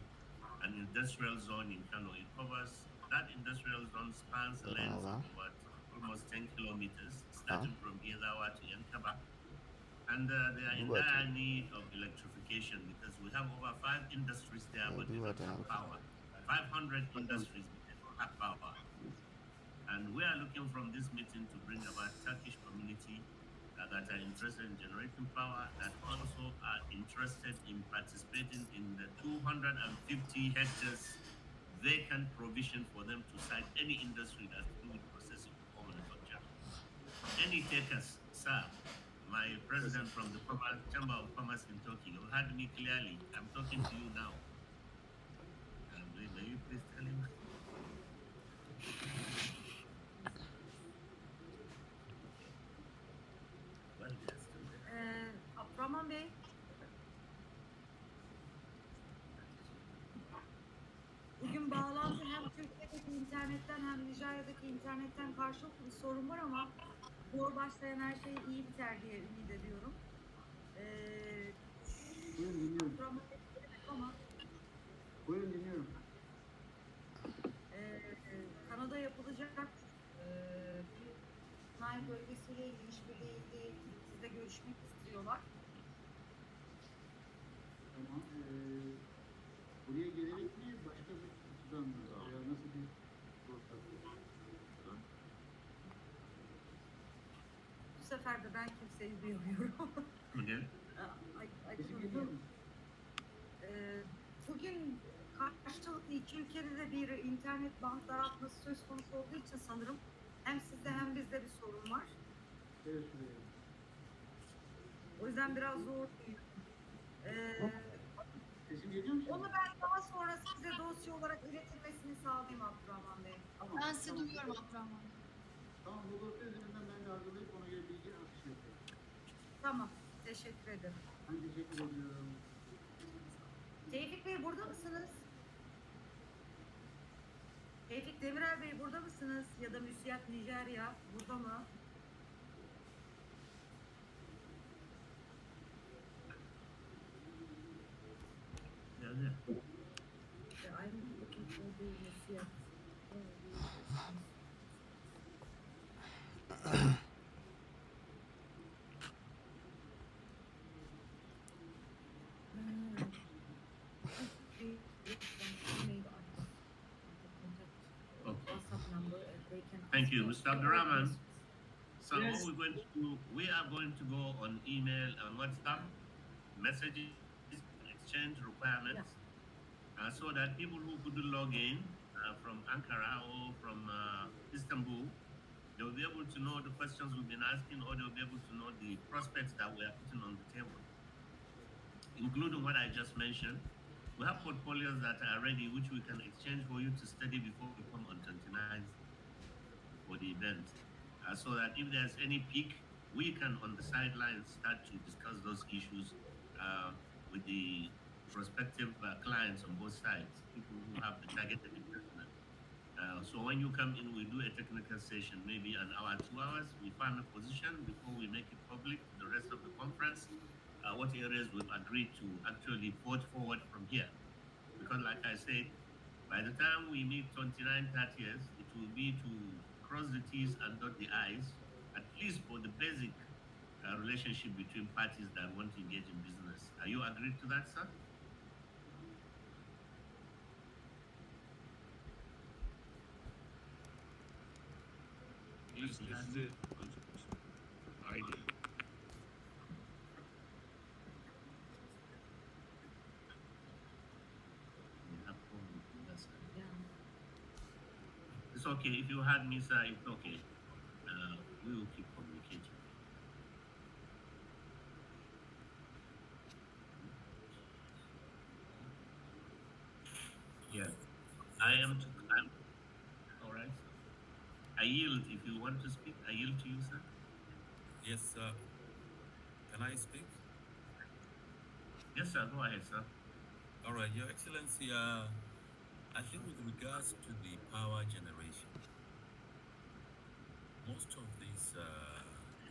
E: an industrial zone in Kano. It covers, that industrial zone spans the length of about almost 10 kilometers, starting from Gezawa to Yankaba. And they are in dire need of electrification because we have over 5 industries there, but they don't have power. 500 industries, but they don't have power. And we are looking from this meeting to bring about Turkish community that are interested in generating power, that also are interested in participating in the 250 hectares vacant provision for them to site any industry that's to do with processing or manufacturing. Any takers, sir, my president from the Chamber of Commerce in Turkey, you heard me clearly. I'm talking to you now. May you please tell him? Well, yes,
D: Abdurrahman Bey. Bugün bağlantı hem Türkiye'deki internetten hem Nijerya'daki internetten karşılıklı bir sorun var ama zor başlayan her şey iyi biter diye ümit ediyorum.
B: Buyurun dinliyorum.
D: Abdurrahman Bey ama
B: Buyurun dinliyorum.
D: Kanada yapılacak Nile bölgesiyle ilgili işbirliği sizle görüşmek istiyorlar.
B: Tamam. Buraya gelerek mi başka bir açıdan mı? Ya nasıl bir proses?
D: Bu sefer de ben kimseyi duyamıyorum.
E: Okay.
B: Sesim geliyor mu?
D: Bugün karşılıklı iki ülkede de bir internet bağ daraltması söz konusu olduğu için sanırım hem sizde hem bizde bir sorun var.
B: Evet, şuraya.
D: O yüzden biraz zor.
B: Sesim geliyor mu?
D: Onu ben daha sonra size dosya olarak iletilmesini sağlayayım Abdurrahman Bey.
B: Tamam,
O: Ben sizi duyuyorum Abdurrahman.
B: Tamam, bu dosya üzerinden ben de hazırlayıp ona göre bilgi akışı yapıyorum.
D: Tamam, teşekkür ederim.
B: Ben teşekkür ediyorum.
D: Tevfik Bey burada mısınız? Tevfik Demirel Bey burada mısınız? Ya da Müsiyat Nijerya burada mı?
E: Yeah.
D: I'm looking for the Müsiyat.
E: Thank you, Mr. Abdurrahman. So
K: Yes.
E: what we're going to do, we are going to go on email and WhatsApp messages, exchange requirements, so that people who couldn't log in from Ankara or from Istanbul, they'll be able to know the questions we've been asking, or they'll be able to know the prospects that we are putting on the table, including what I just mentioned. We have portfolios that are ready, which we can exchange for you to study before we come on 29th for the event. So that if there's any peak, we can on the sidelines start to discuss those issues with the prospective clients on both sides, people who have the targeted investment. So when you come in, we do a technical session, maybe an hour, 2 hours. We find a position before we make it public to the rest of the conference. What areas we've agreed to actually forge forward from here. Because like I said, by the time we meet 29, 30th, it will be to cross the T's and dot the I's, at least for the basic relationship between parties that want to engage in business. Are you agreed to that, sir?
A: This is the idea.
E: It's okay. If you had me, sir, it's okay. We will keep communicating. Yeah. I'm all right, sir. I yield. If you want to speak, I yield to you, sir.
M: Yes, sir. Can I speak?
E: Yes, sir. Go ahead, sir.
M: All right, Your Excellency. I think with regards to the power generation, most of these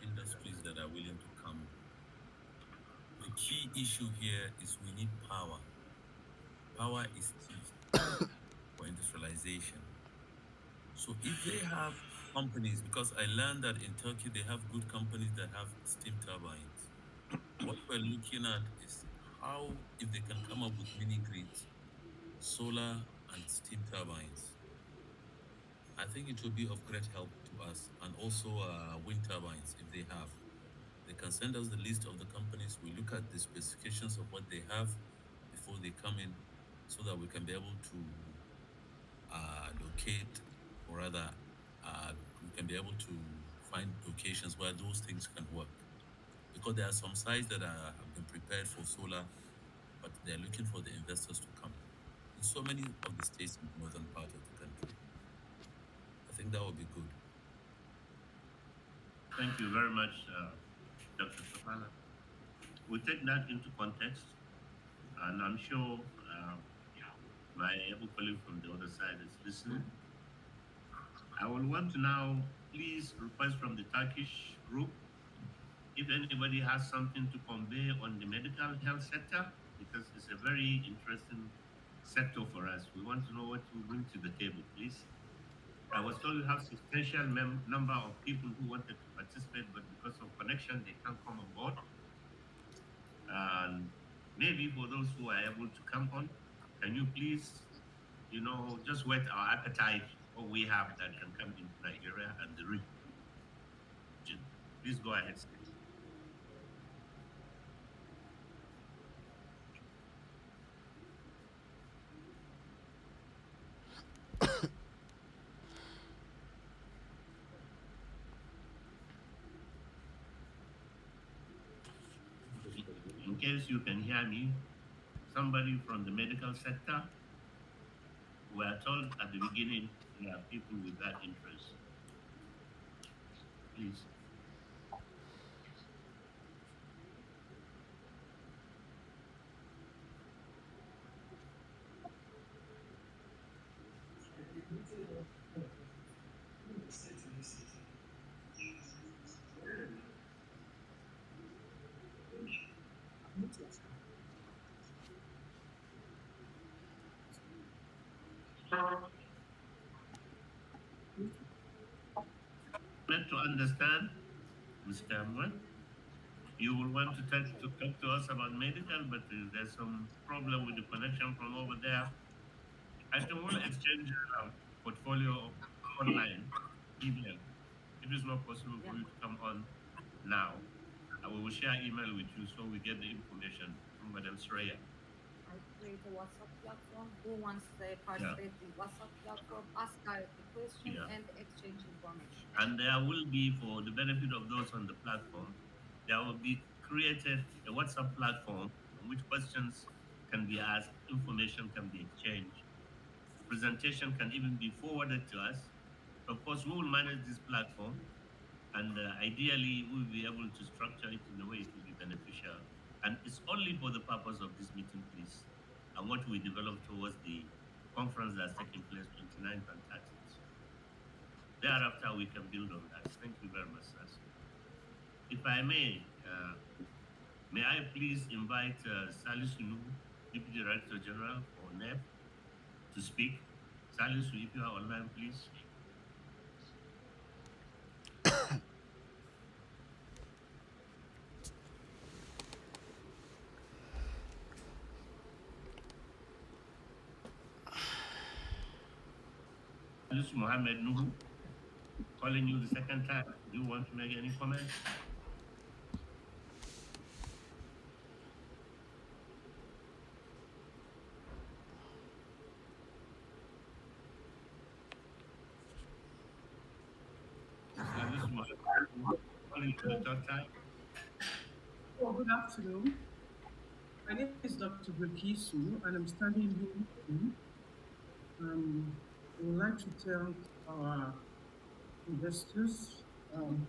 M: industries that are willing to come, the key issue here is we need power. Power is key for industrialization. So if they have companies, because I learned that in Turkey they have good companies that have steam turbines. What we're looking at is how, if they can come up with mini grids, solar and steam turbines, I think it will be of great help to us, and also wind turbines if they have. They can send us the list of the companies. We look at the specifications of what they have before they come in, so that we can be able to locate, or rather, we can be able to find locations where those things can work. Because there are some sites that have been prepared for solar, but they're looking for the investors to come in so many of the states in the northern part of the country. I think that would be good.
E: Thank you very much, Dr. Safala. We take that into context, and I'm sure my able colleague from the other side is listening. I will want to now please request from the Turkish group if anybody has something to convey on the medical health sector, because it's a very interesting sector for us. We want to know what you bring to the table, please. I was told you have substantial number of people who wanted to participate, but because of connection, they can't come on board. And maybe for those who are able to come on, can you please, just whet our appetite for what we have that can come into Nigeria and the region. Please go ahead, sir. In case you can hear me, somebody from the medical sector, we are told at the beginning there are people with that interest. Please. Meant to understand, Mr. Amwell, you will want to talk to us about medical, but there's some problem with the connection from over there. I think we'll exchange portfolio online, email. If it's not possible for you to come on now, we will share email with you so we get the information from Madam Sreya.
D: I create a WhatsApp platform. Who wants to participate in WhatsApp platform? Ask directly questions and exchange information.
E: And there will be, for the benefit of those on the platform, there will be created a WhatsApp platform on which questions can be asked, information can be exchanged, presentation can even be forwarded to us. Of course, we will manage this platform, and ideally, we will be able to structure it in a way it will be beneficial. And it's only for the purpose of this meeting, please, and what we develop towards the conference that's taking place 29th and 30th. Thereafter, we can build on that. Thank you very much, sir. If I may I please invite Salisu Nuhu, Deputy Director General for NEP, to speak. Salisu, if you are online, please. Salisu Mohammed Nuhu, calling you the second time. Do you want to make any comments? Salisu Mohammed Nuhu, calling you the third time.
K: Oh, good afternoon. My name is Dr. Brekisu, and I'm standing here. I would like to thank our investors and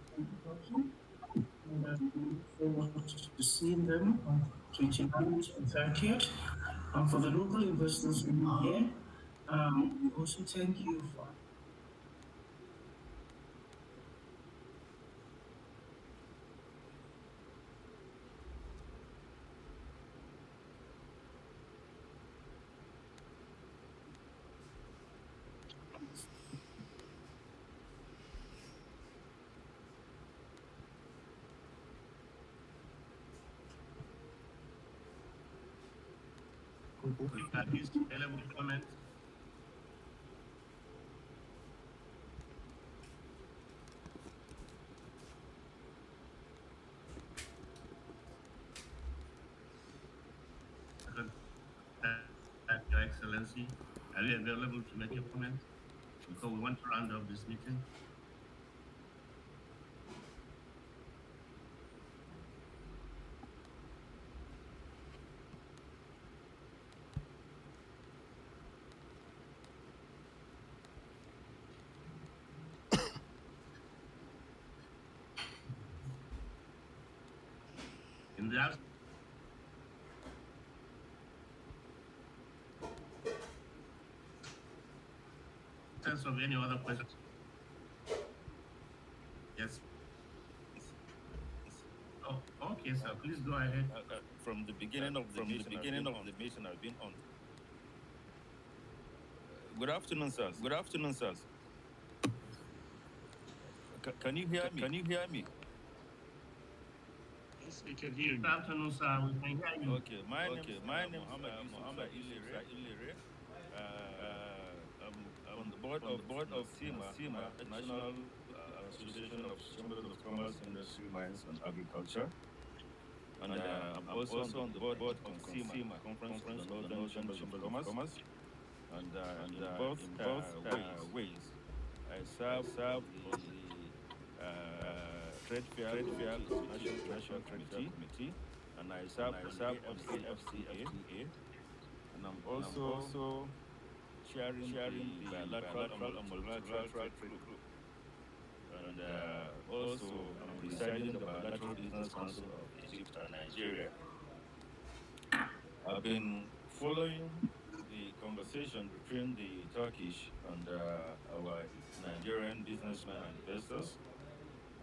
K: forward to seeing them on 29th and 30th. And for the local investors in here, also thank you for
E: These available comments. Your Excellency, are you available to make a comment? Because we want to round up this meeting. In the absence of any other questions? Yes. Oh, okay, sir. Please go ahead.
M: From the beginning of the meeting I've been on. Good afternoon, sirs. Good afternoon, sirs. Can you hear me? Can you hear me?
A: Yes, we can hear you.
E: Good afternoon, sir. We can hear you.
M: Okay, my name is Muhammad Ilire. I'm on the board of SEMA, National Association of Chambers of Commerce, Industry, Mines, and Agriculture. And I'm also on the board of SEMA, Conference of the Northern Chambers of Commerce. And in both ways, I serve the Trade Fair National Trade Committee, and I serve on the FCA, and I'm also chairing the bilateral and multilateral trade group, and also I'm presiding the Bilateral Business Council of Egypt and Nigeria. I've been following the conversation between the Turkish and our Nigerian businessmen and investors,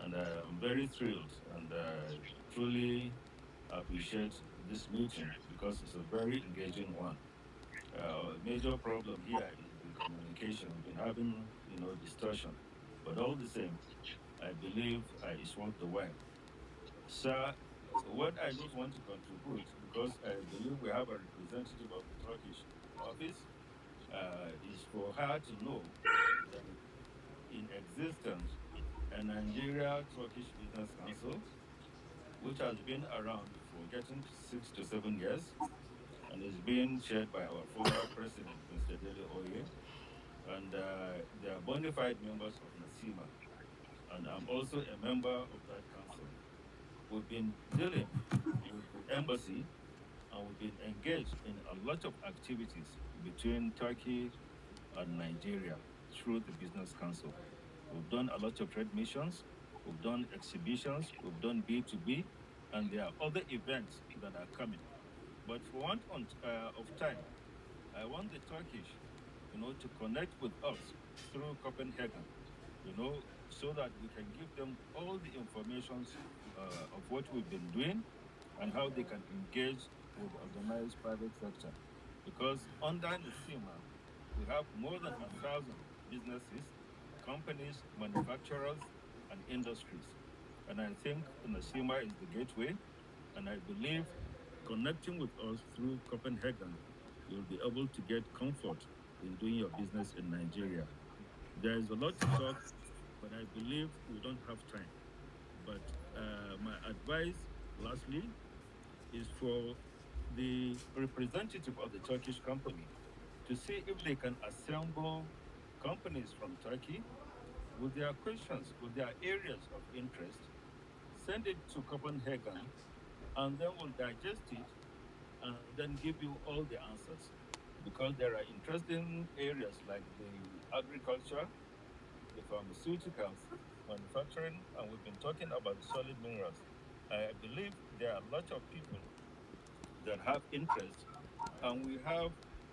M: and I'm very thrilled and truly appreciate
O: this meeting because it's a very engaging one. Major problem here is the communication. We've been having, discussion, but all the same, I believe it's worth the while. Sir, what I just want to contribute, because I believe we have a representative of the Turkish office, is for her to know that in existence a Nigeria Turkish Business Council, which has been around for getting 6 to 7 years, and is being chaired by our former president, Mr. Dele Oye, and they are bona fide members of NASIMA, and I'm also a member of that council. We've been dealing with the embassy, and we've been engaged in a lot of activities between Turkey and Nigeria through the Business Council. We've done a lot of trade missions, we've done exhibitions, we've done B2B, and there are other events that are coming. But for want of time, I want the Turkish, to connect with us through Copenhagen, so that we can give them all the information of what we've been doing and how they can engage with organized private sector. Because under NASIMA, we have more than 1,000 businesses, companies, manufacturers, and industries. And I think NASIMA is the gateway, and I believe connecting with us through Copenhagen, you'll be able to get comfort in doing your business in Nigeria. There is a lot to talk, but I believe we don't have time. But my advice, lastly, is for the representative of the Turkish company to see if they can assemble companies from Turkey with their questions, with their areas of interest, send it to Copenhagen, and then we'll digest it and then give you all the answers. Because there are interesting areas like the agriculture, the pharmaceuticals, manufacturing, and we've been talking about solid minerals. I believe there are a lot of people that have interest, and we have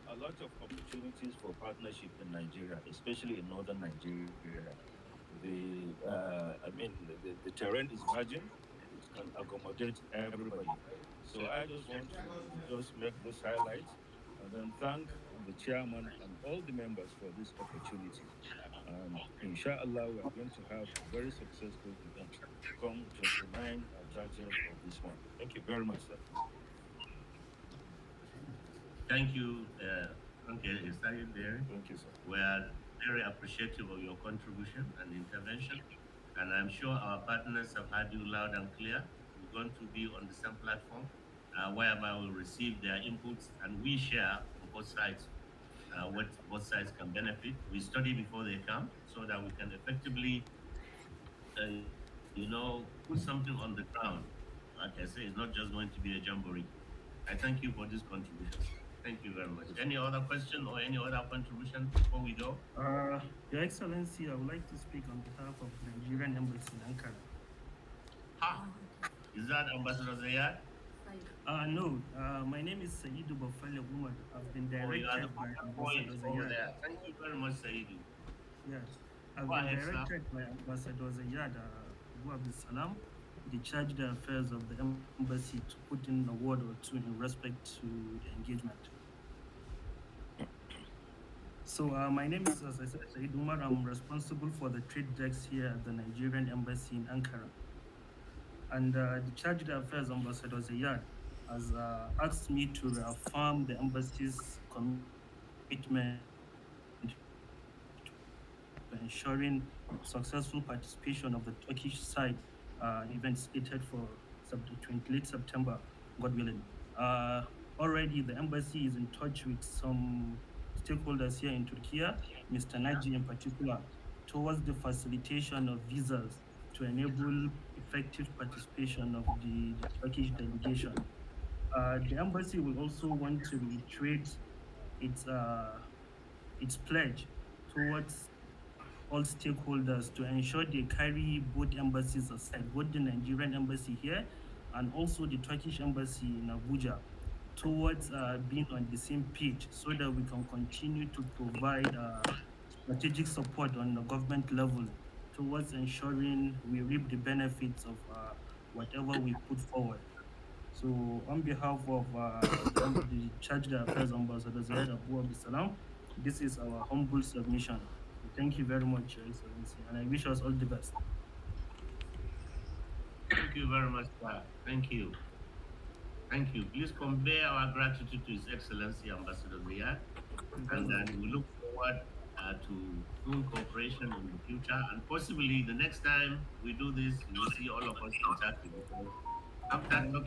O: a lot of opportunities for partnership in Nigeria, especially in northern Nigeria. The terrain is virgin, it can accommodate everybody. So I just want to just make this highlight and then thank the chairman and all the members for this opportunity. And inshallah, we are going to have a very successful event come 29 and 30th of this month. Thank you very much, sir.
E: Thank you, Uncle Isaiah there.
O: Thank you, sir.
E: We are very appreciative of your contribution and intervention. And I'm sure our partners have heard you loud and clear. We're going to be on the same platform whereby we'll receive their inputs and we share on both sides what both sides can benefit. We study before they come so that we can effectively, put something on the ground. Like I say, it's not just going to be a jamboree. I thank you for this contribution. Thank you very much. Any other question or any other contribution before we go?
P: Your Excellency, I would like to speak on behalf of the Nigerian Embassy in Ankara.
E: Is that Ambassador Zayad?
P: No, my name is Saidu Bafale Umar. I've been directed by Ambassador Zayad.
E: Thank you very much, Saidu.
P: Yes, I've been directed by Ambassador Zayad Abu Abdul Salam, the charged the affairs of the embassy, to put in a word or two in respect to the engagement. So my name is, as I said, Said Umar. I'm responsible for the trade desk here at the Nigerian Embassy in Ankara. And the charged affairs Ambassador Zayad has asked me to reaffirm the embassy's commitment to ensuring successful participation of the Turkish side event slated for late September, God willing. Already the embassy is in touch with some stakeholders here in Turkey, Mr. Naji in particular, towards the facilitation of visas to enable effective participation of the Turkish delegation. The embassy will also want to reiterate its pledge towards all stakeholders to ensure they carry both embassies aside, both the Nigerian embassy here and also the Turkish embassy in Abuja, towards being on the same page so that we can continue to provide strategic support on the government level towards ensuring we reap the benefits of whatever we put forward. So, on behalf of the Charged Affairs Ambassador Zahid Abu Abdulsalam, this is our humble submission. Thank you very much, Your Excellency, and I wish us all the best.
E: Thank you very much, sir. Thank you. Thank you. Please convey our gratitude to His Excellency Ambassador Ziyad, and then we look forward to full cooperation in the future. And possibly the next time we do this, you will see all of us in Turkey. Because after talking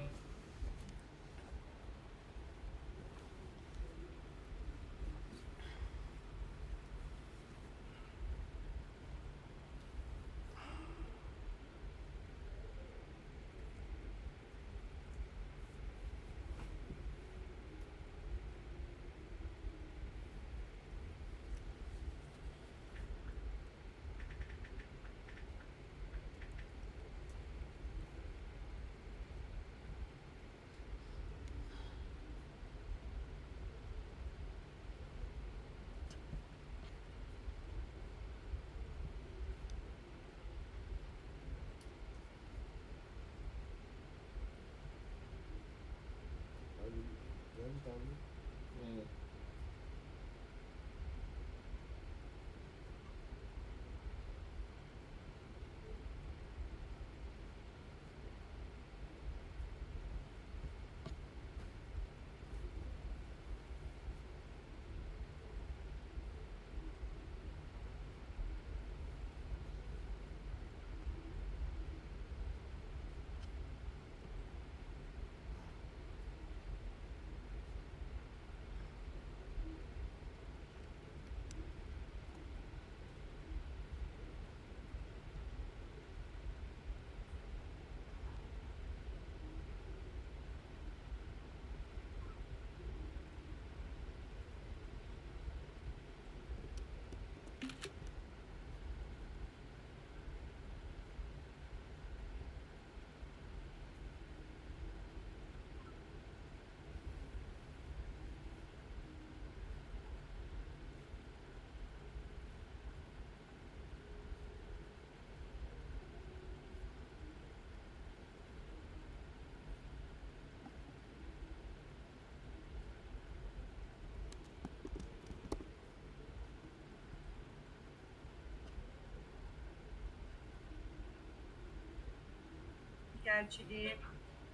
D: Elçiliği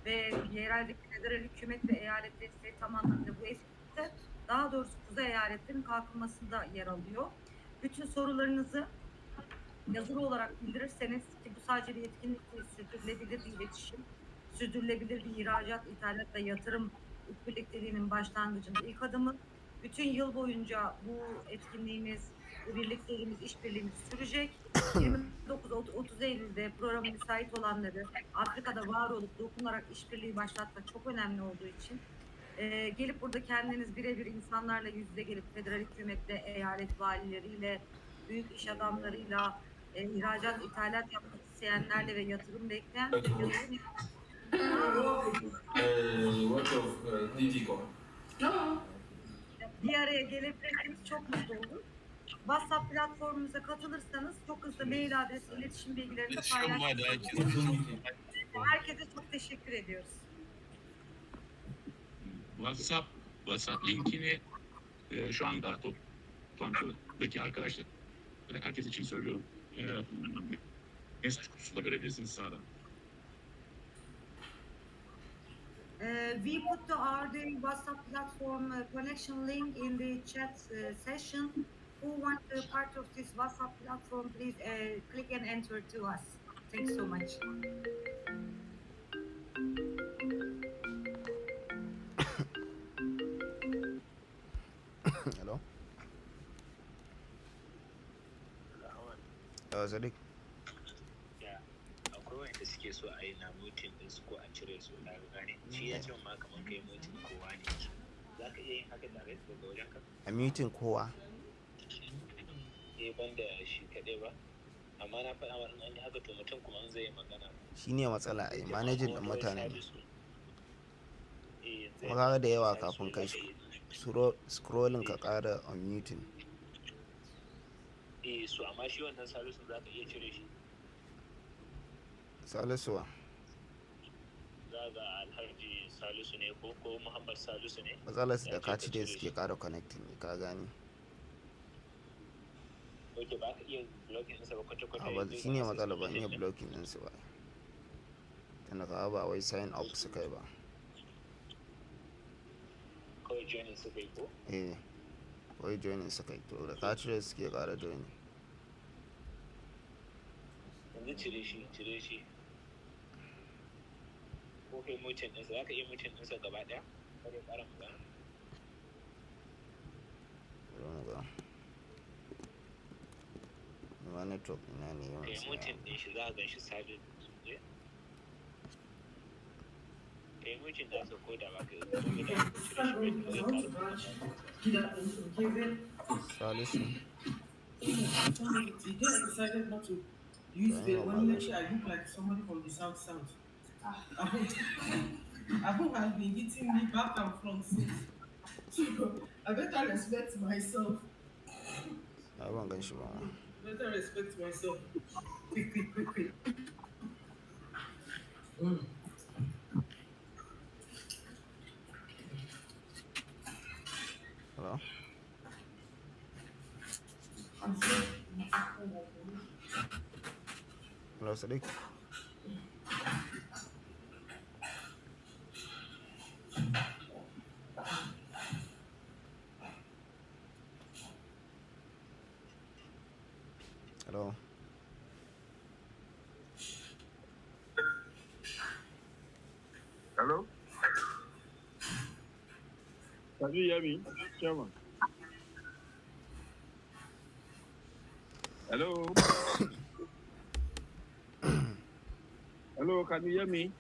D: ve yereldeki federal hükümet ve eyalet desteği tam anlamıyla bu etkinlikte, daha doğrusu kuzey eyaletlerin kalkınmasında yer alıyor. Bütün sorularınızı yazılı olarak bildirirseniz, ki bu sadece bir etkinlik değil, sürdürülebilir bir iletişim, sürdürülebilir bir ihracat, ithalat ve yatırım birlikteliğinin başlangıcında ilk adımı. Bütün yıl boyunca bu etkinliğimiz, bu birlikteliğimiz, işbirliğimiz sürecek. 29-30 Eylül'de programa müsait olanları Afrika'da var olup dokunarak işbirliği başlatmak çok önemli olduğu için gelip burada kendiniz birebir insanlarla yüz yüze gelip federal hükümetle, eyalet valileriyle, büyük iş adamlarıyla, ihracat, ithalat yapmak isteyenlerle ve yatırım bekleyen bir araya gelebilirseniz çok mutlu olur. WhatsApp platformumuza katılırsanız çok hızlı mail adresi, iletişim bilgilerini de paylaşıyoruz. Herkese çok teşekkür ediyoruz.
A: WhatsApp linkini şu anda toplantıdaki arkadaşlar, herkes için söylüyorum. Mesaj kutusunda görebilirsiniz sağda.
D: We put the WhatsApp platform connection link in the chat session. Who want to be part of this WhatsApp platform, please click and enter to us. Thanks so much.
C: Hello? Sadiq.
Q: Akwai wanda suke so a yi na mutum din su ko a cire su na gane shi ya ce ma kamar kai mutum kowa ne za ka iya yin haka tare daga wajen ka
C: A mutum kowa?
Q: banda shi kaɗai ba amma na faɗa wa an yi haka to mutum kuma an zai yi magana
C: Shi ne matsala a yi manajin ɗin mutane ne. Kuma kaga da yawa kafin kai scrolling ka ƙara on mutum.
Q: so amma shi wannan salisun za ka iya cire shi
C: Salisuwa.
Q: za ina ga Alhaji Salisu ne ko Muhammad Salisu ne.
C: matsalar su
Q: Ya
C: da
Q: ce
C: ka
Q: ka
C: ci dai
Q: cire
C: suke
Q: shi.
C: ƙara connecting ne ka gani.
Q: Ok, ba ka iya blocking ɗinsa ba kwata-kwata.
C: A ba shi ne matsala ban iya blocking ɗinsu ba. Tunda ka ba wai sign up su kai ba.
Q: Kawai joining suka yi ko?
C: Kawai joining su kai to da ka cire suke ƙara joining.
Q: Yanzu cire shi. Ko kai mutum ɗinsa, za ka iya mutum ɗinsa gaba ɗaya? Kar ya ƙara magana.
C: Ma network ina ne yawan
Q: Kai
C: tsaya.
Q: mutum ɗin shi za a gan shi sabin. Kai mutum ɗinsa ko da ba ka yi ko da cire shi bai
C: Salisu.
K: You just decided not to use the when you actually look like somebody from the south. I hope I've been hitting me back and front since. So I better respect myself.
C: I ban gan shi ba ma.
K: Better respect myself. Quick.
C: Hello? Hello, Sadiq? Hello?
R: Hello? Can you hear me, Chairman? Hello? Hello, can you hear me?